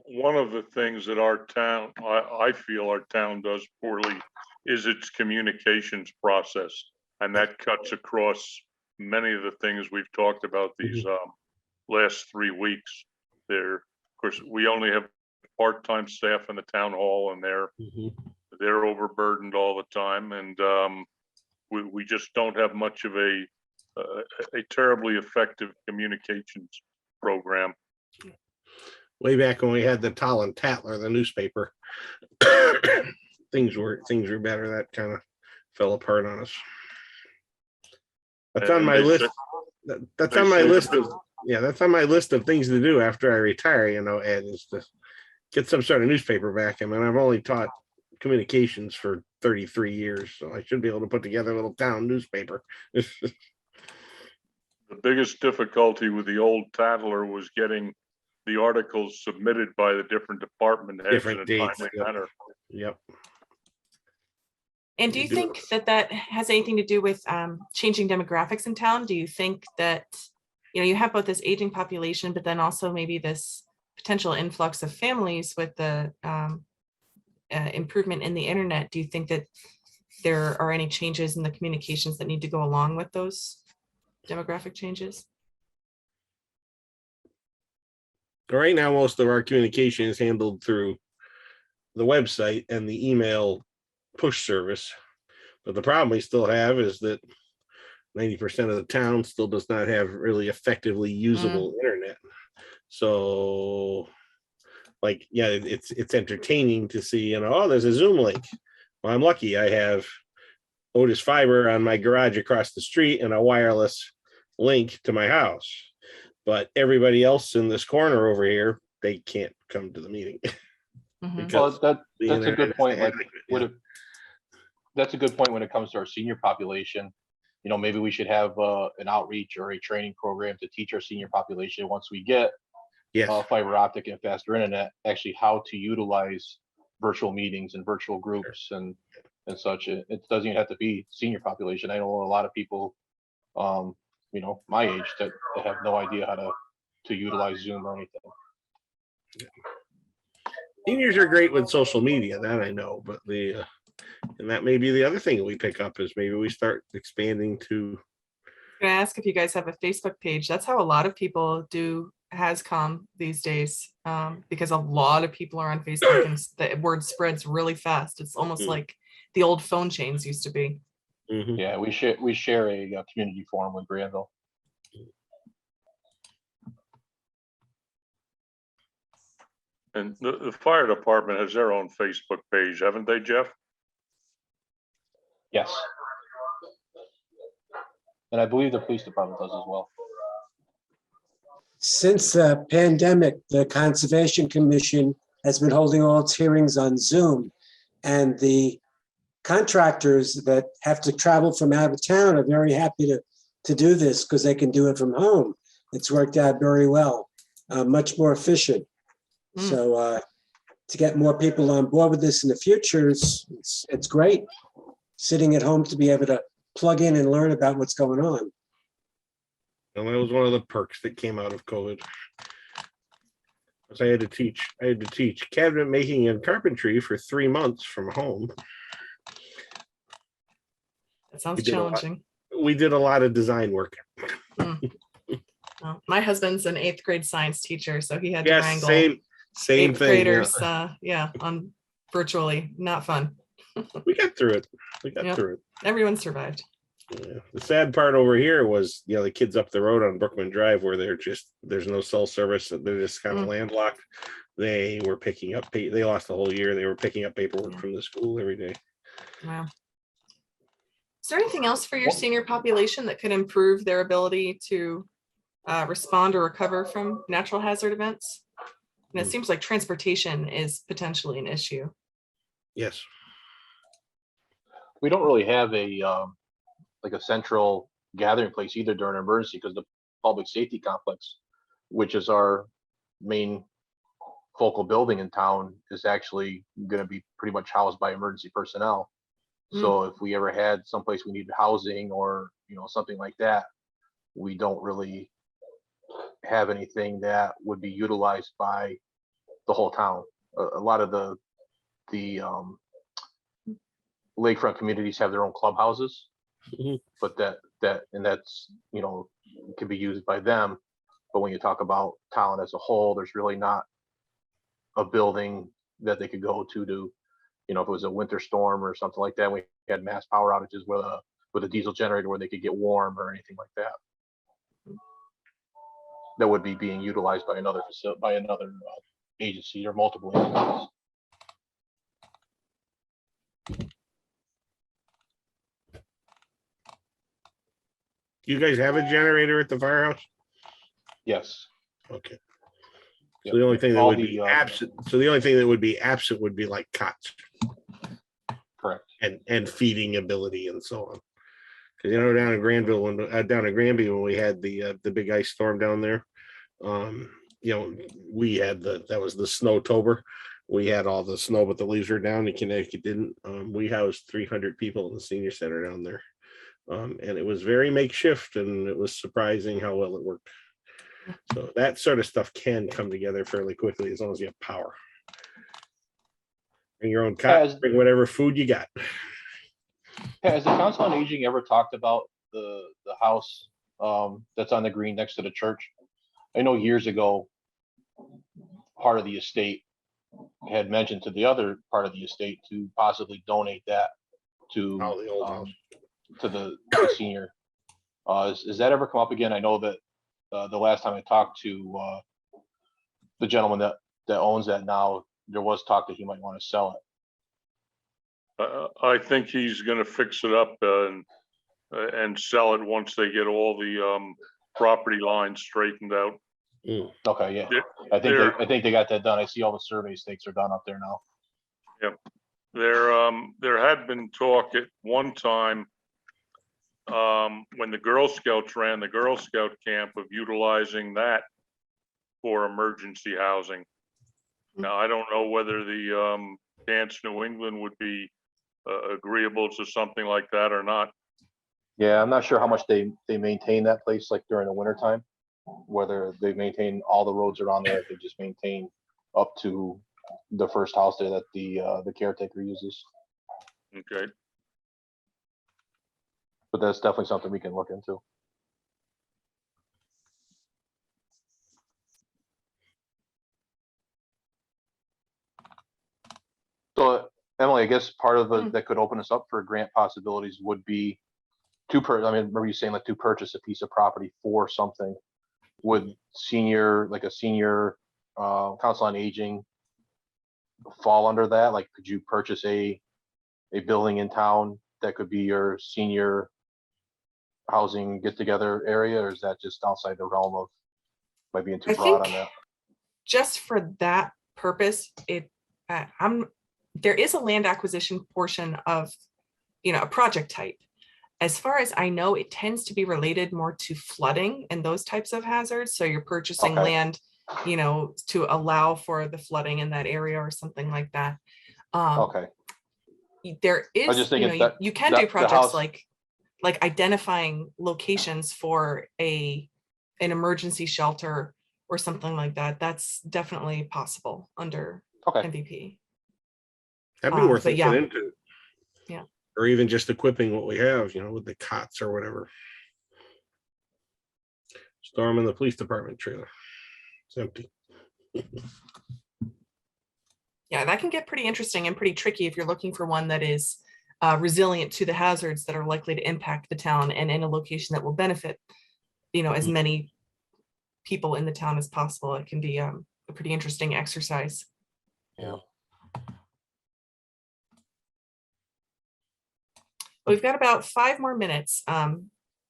One of the things that our town, I feel our town does poorly, is its communications process. And that cuts across many of the things we've talked about these last 3 weeks. Of course, we only have part-time staff in the town hall, and they're overburdened all the time, and we just don't have much of a terribly effective communications program. Way back when we had the Tolland Tatler, the newspaper, things were better. That kind of fell apart on us. That's on my list. That's on my list of things to do after I retire. Ed, is to get some sort of newspaper back. I mean, I've only taught communications for 33 years, so I should be able to put together a little town newspaper. The biggest difficulty with the old Tattler was getting the articles submitted by the different department heads in Different a dates. timely Yep. manner. Yep. And do you think that that has anything to do with changing demographics in town? Do you think that, you have both this aging population, but then also maybe this potential influx of families with the improvement in the internet? Do you think that there are any changes in the communications that need to go along with those demographic changes? Right now, most of our communication is handled through the website and the email push service. But the problem we still have is that 90% of the town still does not have really effectively usable internet. So like, yeah, it's entertaining to see, oh, there's a Zoom link. Well, I'm lucky I have Otis fiber on my garage across the street and a wireless link to my house. But everybody else in this corner over here, they can't come to the meeting. Well, that's a good point. Like, yeah. That's a good point when it comes to our senior population. Maybe we should have an outreach or a training program to teach our senior population once we get fiber optic and faster internet, actually how to utilize virtual meetings and virtual groups and such. It doesn't even have to be senior population. I know a lot of people, my age that have no idea how to utilize Zoom or anything. Seniors are great with social media, that I know, but and that may be the other thing that we pick up is maybe we start expanding to. I'm gonna ask if you guys have a Facebook page. That's how a lot of people do HasCom these days, because a lot of people are on Facebook and the word spreads really fast. It's almost like the old phone chains used to be. Yeah, we share a community forum with Granville. And the fire department has their own Facebook page, haven't they, Jeff? Yes. And I believe the police department does as well. Since the pandemic, the Conservation Commission has been holding all its hearings on Zoom, and the contractors that have to travel from out of town are very happy to do this because they can do it from home. It's worked out very well, much more efficient. So to get more people on board with this in the future, it's great. Sitting at home to be able to plug in and learn about what's going on. And that was one of the perks that came out of COVID. I had to teach cabinet making and carpentry for 3 months from home. That sounds challenging. We did a lot of design work. Well, my husband's an 8th grade science teacher, so he had to wrangle same eighth thing. graders, on virtually. Not fun. We got through it. Through it. Everyone survived. Yeah. The sad part over here was, the kids up the road on Brookman Drive where there's no cell service. They're just kind of landlocked. They were picking up, they lost the whole year. They were picking up paperwork from the school every day. Wow. Is there anything else for your senior population that could improve their ability to respond or recover from natural hazard events? And it seems like transportation is potentially an issue. Yes. We don't really have a central gathering place either during an emergency, because the public safety complex, which is our main focal building in town, is actually going to be pretty much housed by emergency personnel. So if we ever had someplace we needed housing or something like that, we don't really have anything that would be utilized by the whole town. A lot of the lakefront communities have their own clubhouses, but that's can be used by them. But when you talk about town as a whole, there's really not a building that they could go to if it was a winter storm or something like that. We had mass power outages with a diesel generator where they could get warm or anything like that. That would be being utilized by another agency or multiple agencies. You guys have a generator at the firehouse? Yes. Okay. Yep. So the only thing that All would be absent. So the only thing that would be absent would be like cots. Correct. And feeding ability and so on. 'Cause, you know, down in Granville, down in Granby, when we had the big ice storm down there, you know, we had that was the Snowtober. We had all the snow, but the leaves were down. And Connecticut didn't. We housed 300 people in the senior center down there. And it was very makeshift, and it was surprising how well it worked. So that sort of stuff can come together fairly quickly as long as you have power. Bring your own cot, bring whatever food you got. Has the Council on Aging ever talked about the house that's on the green next to the church? I know years ago, part of the estate had mentioned to the other part of the estate to possibly donate that to the old house. to the senior. Has that ever come up again? I know that the last time I talked to the gentleman that owns that now, there was talk that he might want to sell it. I think he's gonna fix it up and sell it once they get all the property lines straightened out. Okay, yeah. I think they got that done. I see all the survey stakes are done up there now. Yep. There had been talk at one time when the Girl Scouts ran the Girl Scout camp of utilizing that for emergency housing. Now, I don't know whether the Dance New England would be agreeable to something like that or not. Yeah, I'm not sure how much they maintain that place like during the winter time, whether they maintain all the roads around there, if they just maintain up to the first house there that the caretaker uses. Okay. But that's definitely something we can look into. So Emily, I guess part of it that could open us up for grant possibilities would be I mean, remember you saying like to purchase a piece of property for something. Would like a senior council on aging fall under that? Like, could you purchase a building in town that could be your senior housing get together area, or is that just outside the realm of might being too broad on that? Just for that purpose, there is a land acquisition portion of, a project type. As far as I know, it tends to be related more to flooding and those types of hazards. So you're purchasing land, to allow for the flooding in that area or something like that. Okay. There is, just thinking you can do projects like identifying locations for an emergency shelter or something like that. That's definitely possible under MVP. That'd be worth looking into. Yeah. Or even just equipping what we have, with the cots or whatever. Storm in the police department trailer. It's empty. Yeah, that can get pretty interesting and pretty tricky if you're looking for one that is resilient to the hazards that are likely to impact the town and in a location that will benefit, as many people in the town as possible. It can be a pretty interesting exercise. Yeah. We've got about 5 more minutes.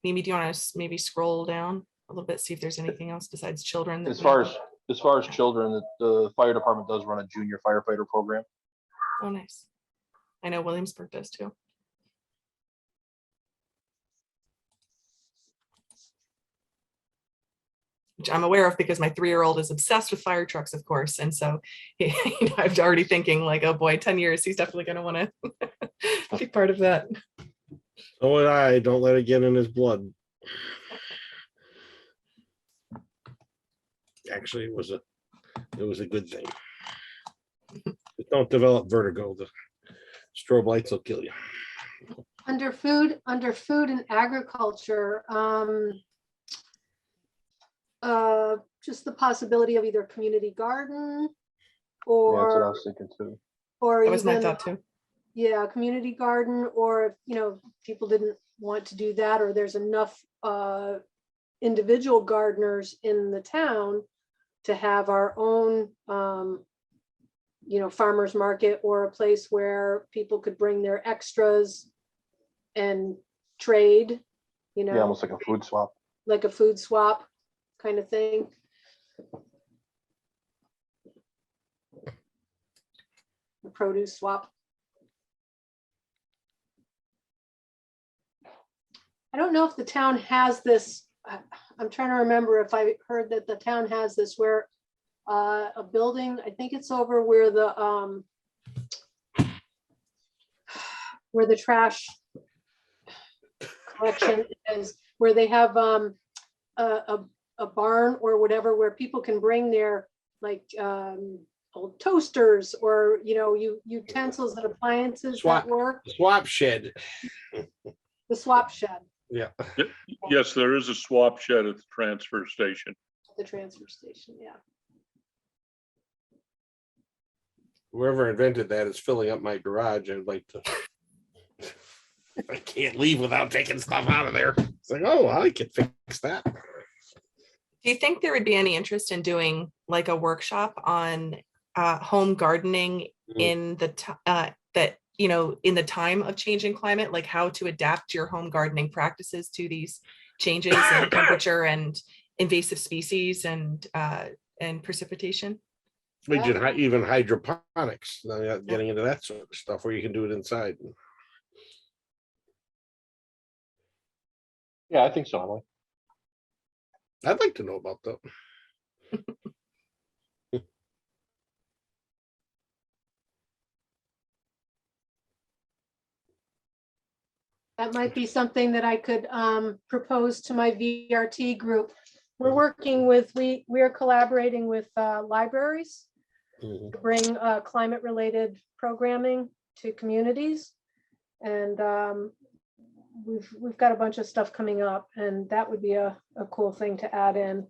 Mimi, do you want to maybe scroll down a little bit, see if there's anything else besides children? As far as children, the fire department does run a junior firefighter program. Oh, nice. I know Williamsburg does too. Which I'm aware of because my 3-year-old is obsessed with fire trucks, of course. And so I'm already thinking like, oh boy, 10 years, he's definitely going to want to be part of that. Oh, and I don't let it get in his blood. Actually, it was a good thing. But don't develop vertigo. The strobe lights will kill you. Under food and agriculture, just the possibility of either community garden or that's what I was thinking too. Or that was my even, thought too. Yeah, community garden, or if people didn't want to do that, or there's enough individual gardeners in the town to have our own farmers market, or a place where people could bring their extras and trade, Yeah, almost like a food swap. Like a food swap kind of thing. A produce swap. I don't know if the town has this. I'm trying to remember if I heard that the town has this where a building, I think it's over where the trash collection is, where they have a barn or whatever, where people can bring their like old toasters or, you know, utensils and appliances that work. Swap shed. The swap shed. Yeah. Yes, there is a swap shed at the transfer station. The transfer station, yeah. Whoever invented that is filling up my garage. I'd like to. I can't leave without taking stuff out of there. It's like, oh, I could fix that. Do you think there would be any interest in doing like a workshop on home gardening in the that, you know, in the time of changing climate, like how to adapt your home gardening practices to these changes in temperature and invasive species and precipitation? We did even hydroponics, getting into that sort of stuff where you can do it inside. Yeah, I think so, Emily. I'd like to know about that. That might be something that I could propose to my VRT group. We're working with, we are collaborating with libraries to bring climate related programming to communities. And we've got a bunch of stuff coming up, and that would be a cool thing to add in.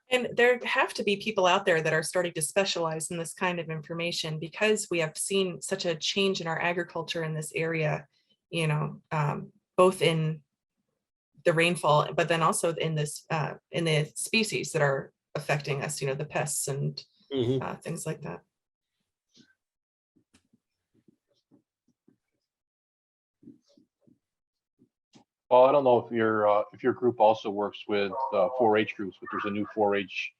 And there have to be people out there that are starting to specialize in this kind of information, because we have seen such a change in our agriculture in this area, you know, both in the rainfall, but then also in this in the species that are affecting us, you know, the pests and things like that. Well, I don't know if your group also works with 4-H groups, but there's a new 4-H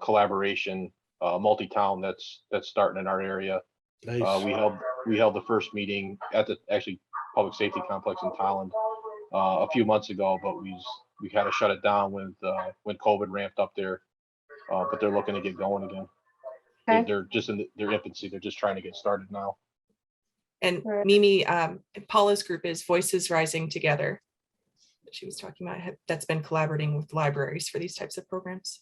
collaboration multi-town that's starting in our area. Nice. We held the first meeting at the actually public safety complex in Tolland a few months ago, but we kind of shut it down when COVID ramped up there. But they're looking to get going again. Okay. They're just in their infancy. They're just trying to get started now. And Right. Mimi, Paula's group is Voices Rising Together. She was talking about that's been collaborating with libraries for these types of programs.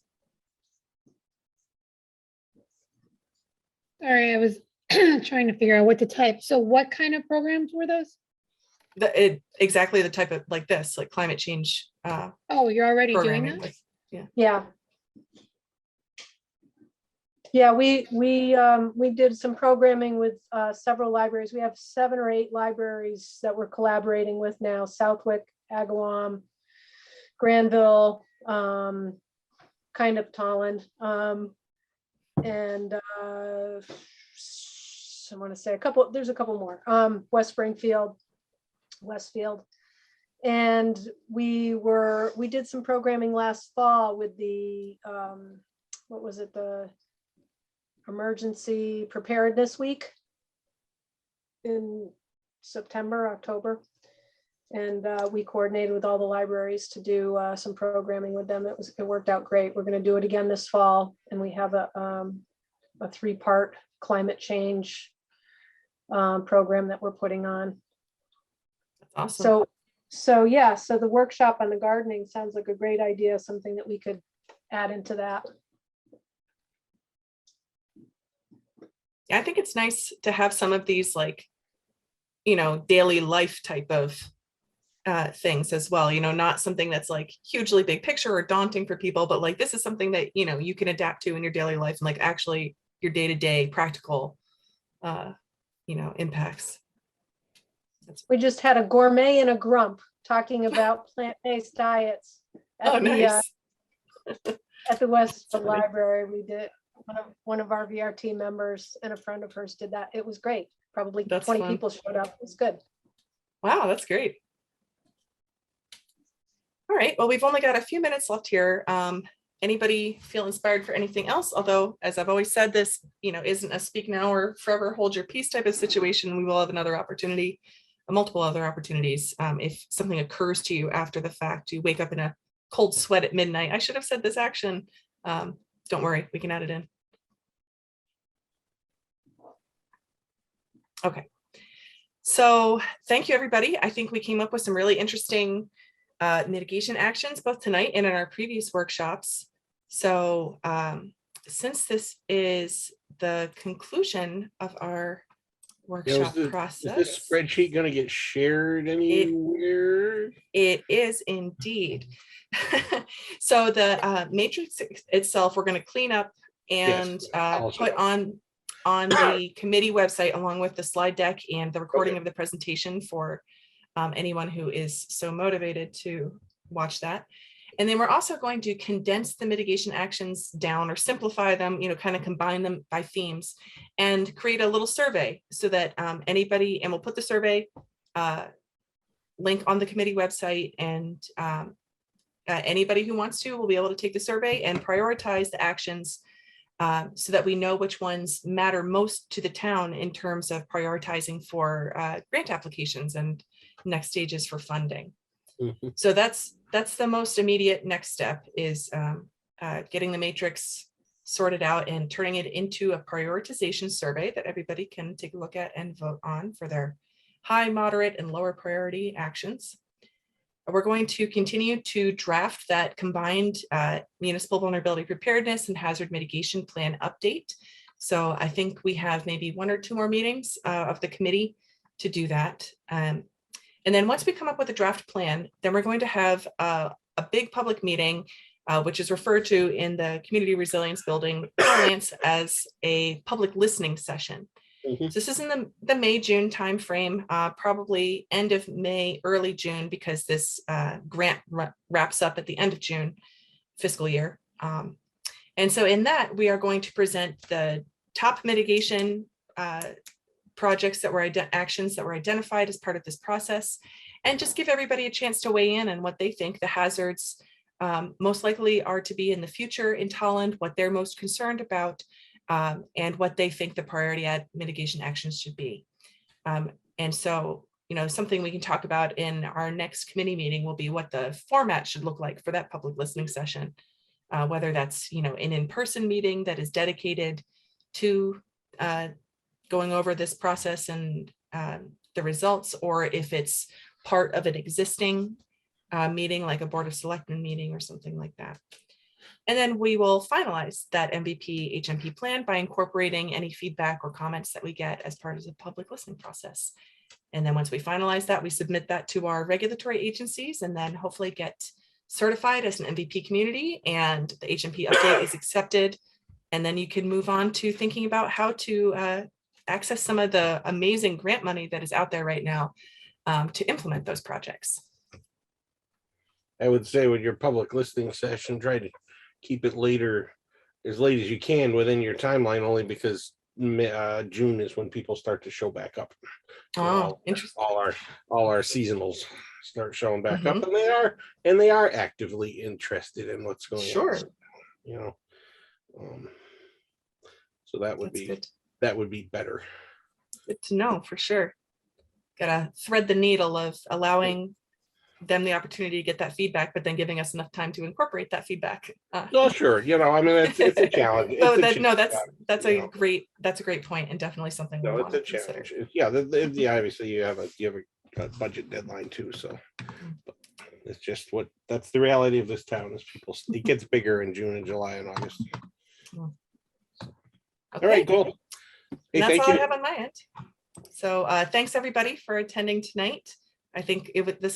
Sorry, I was trying to figure out what to type. So what kind of programs were those? Exactly the type of like this, like climate change. Oh, you're already doing programming that? with, Yeah, we did some programming with several libraries. We have 7 or 8 libraries that we're collaborating with now: Southwick, Agawam, Granville, kind of Tolland, and I want to say a couple. There's a couple more. West Springfield, Westfield. And we did some programming last fall with the what was it, the Emergency Preparedness Week in September, October. And we coordinated with all the libraries to do some programming with them. It worked out great. We're going to do it again this fall, and we have a 3-part climate change program that we're putting on. that's awesome. So the workshop on the gardening sounds like a great idea, something that we could add into that. I think it's nice to have some of these, like, you know, daily life type of things as well, you know, not something that's like hugely big picture or daunting for people, but like this is something that, you know, you can adapt to in your daily life and like actually your day-to-day practical you know, impacts. We just had a gourmet and a grump talking about plant-based diets at Nice. At the Westfield Library. We did, one of our VRT members and a friend of hers did that. It was great. Probably That's 20 fun. people showed up. It was good. Wow, that's great. All right, well, we've only got a few minutes left here. Anybody feel inspired for anything else? Although, as I've always said, this, you know, isn't a speak now or forever hold your peace type of situation. We will have another opportunity multiple other opportunities. If something occurs to you after the fact, you wake up in a cold sweat at midnight, I should have said this action. Don't worry, we can add it in. Okay. So thank you, everybody. I think we came up with some really interesting mitigation actions both tonight and in our previous workshops. So since this is the conclusion of our workshop process. Is this spreadsheet going to get shared anywhere? It is indeed. So the matrix itself, we're going to clean up and put on the committee website along with the slide deck and the recording of the presentation for anyone who is so motivated to watch that. And then we're also going to condense the mitigation actions down or simplify them, kind of combine them by themes and create a little survey so that anybody, and we'll put the survey link on the committee website, and anybody who wants to will be able to take the survey and prioritize the actions so that we know which ones matter most to the town in terms of prioritizing for grant applications and next stages for funding. Mm-hmm. So that's the most immediate next step, is getting the matrix sorted out and turning it into a prioritization survey that everybody can take a look at and vote on for their high, moderate, and lower priority actions. We're going to continue to draft that combined municipal vulnerability preparedness and hazard mitigation plan update. So I think we have maybe 1 or 2 more meetings of the committee to do that. And then once we come up with a draft plan, then we're going to have a big public meeting, which is referred to in the Community Resilience Building parlance as a public listening session. Mm-hmm. So this is in the May-June timeframe, probably end of May, early June, because this grant wraps up at the end of June fiscal year. And so in that, we are going to present the top mitigation projects that were actions that were identified as part of this process, and just give everybody a chance to weigh in on what they think the hazards most likely are to be in the future in Tolland, what they're most concerned about, and what they think the priority mitigation actions should be. And so, something we can talk about in our next committee meeting will be what the format should look like for that public listening session, whether that's, an in-person meeting that is dedicated to going over this process and the results, or if it's part of an existing meeting, like a Board of Selectmen meeting or something like that. And then we will finalize that MVP HMP plan by incorporating any feedback or comments that we get as part of the public listening process. And then once we finalize that, we submit that to our regulatory agencies and then hopefully get certified as an MVP community, and the HMP update is accepted. And then you can move on to thinking about how to access some of the amazing grant money that is out there right now to implement those projects. I would say with your public listening session, try to keep it as late as you can within your timeline, only because June is when people start to show back up. Oh, interesting. All our seasonals start showing back up, and they are actively interested in what's going on. So that would be better. Good to know, for sure. Gotta thread the needle of allowing them the opportunity to get that feedback, but then giving us enough time to incorporate that feedback. No, sure. it's a challenge. That's a great point, and definitely something. No, it's a challenge. Yeah, obviously you have a budget deadline too, so it's just that's the reality of this town. Is it gets bigger in June and July and August. Okay. All right, cool. Hey, that's all I have on my end. So thanks everybody for attending tonight. I think this was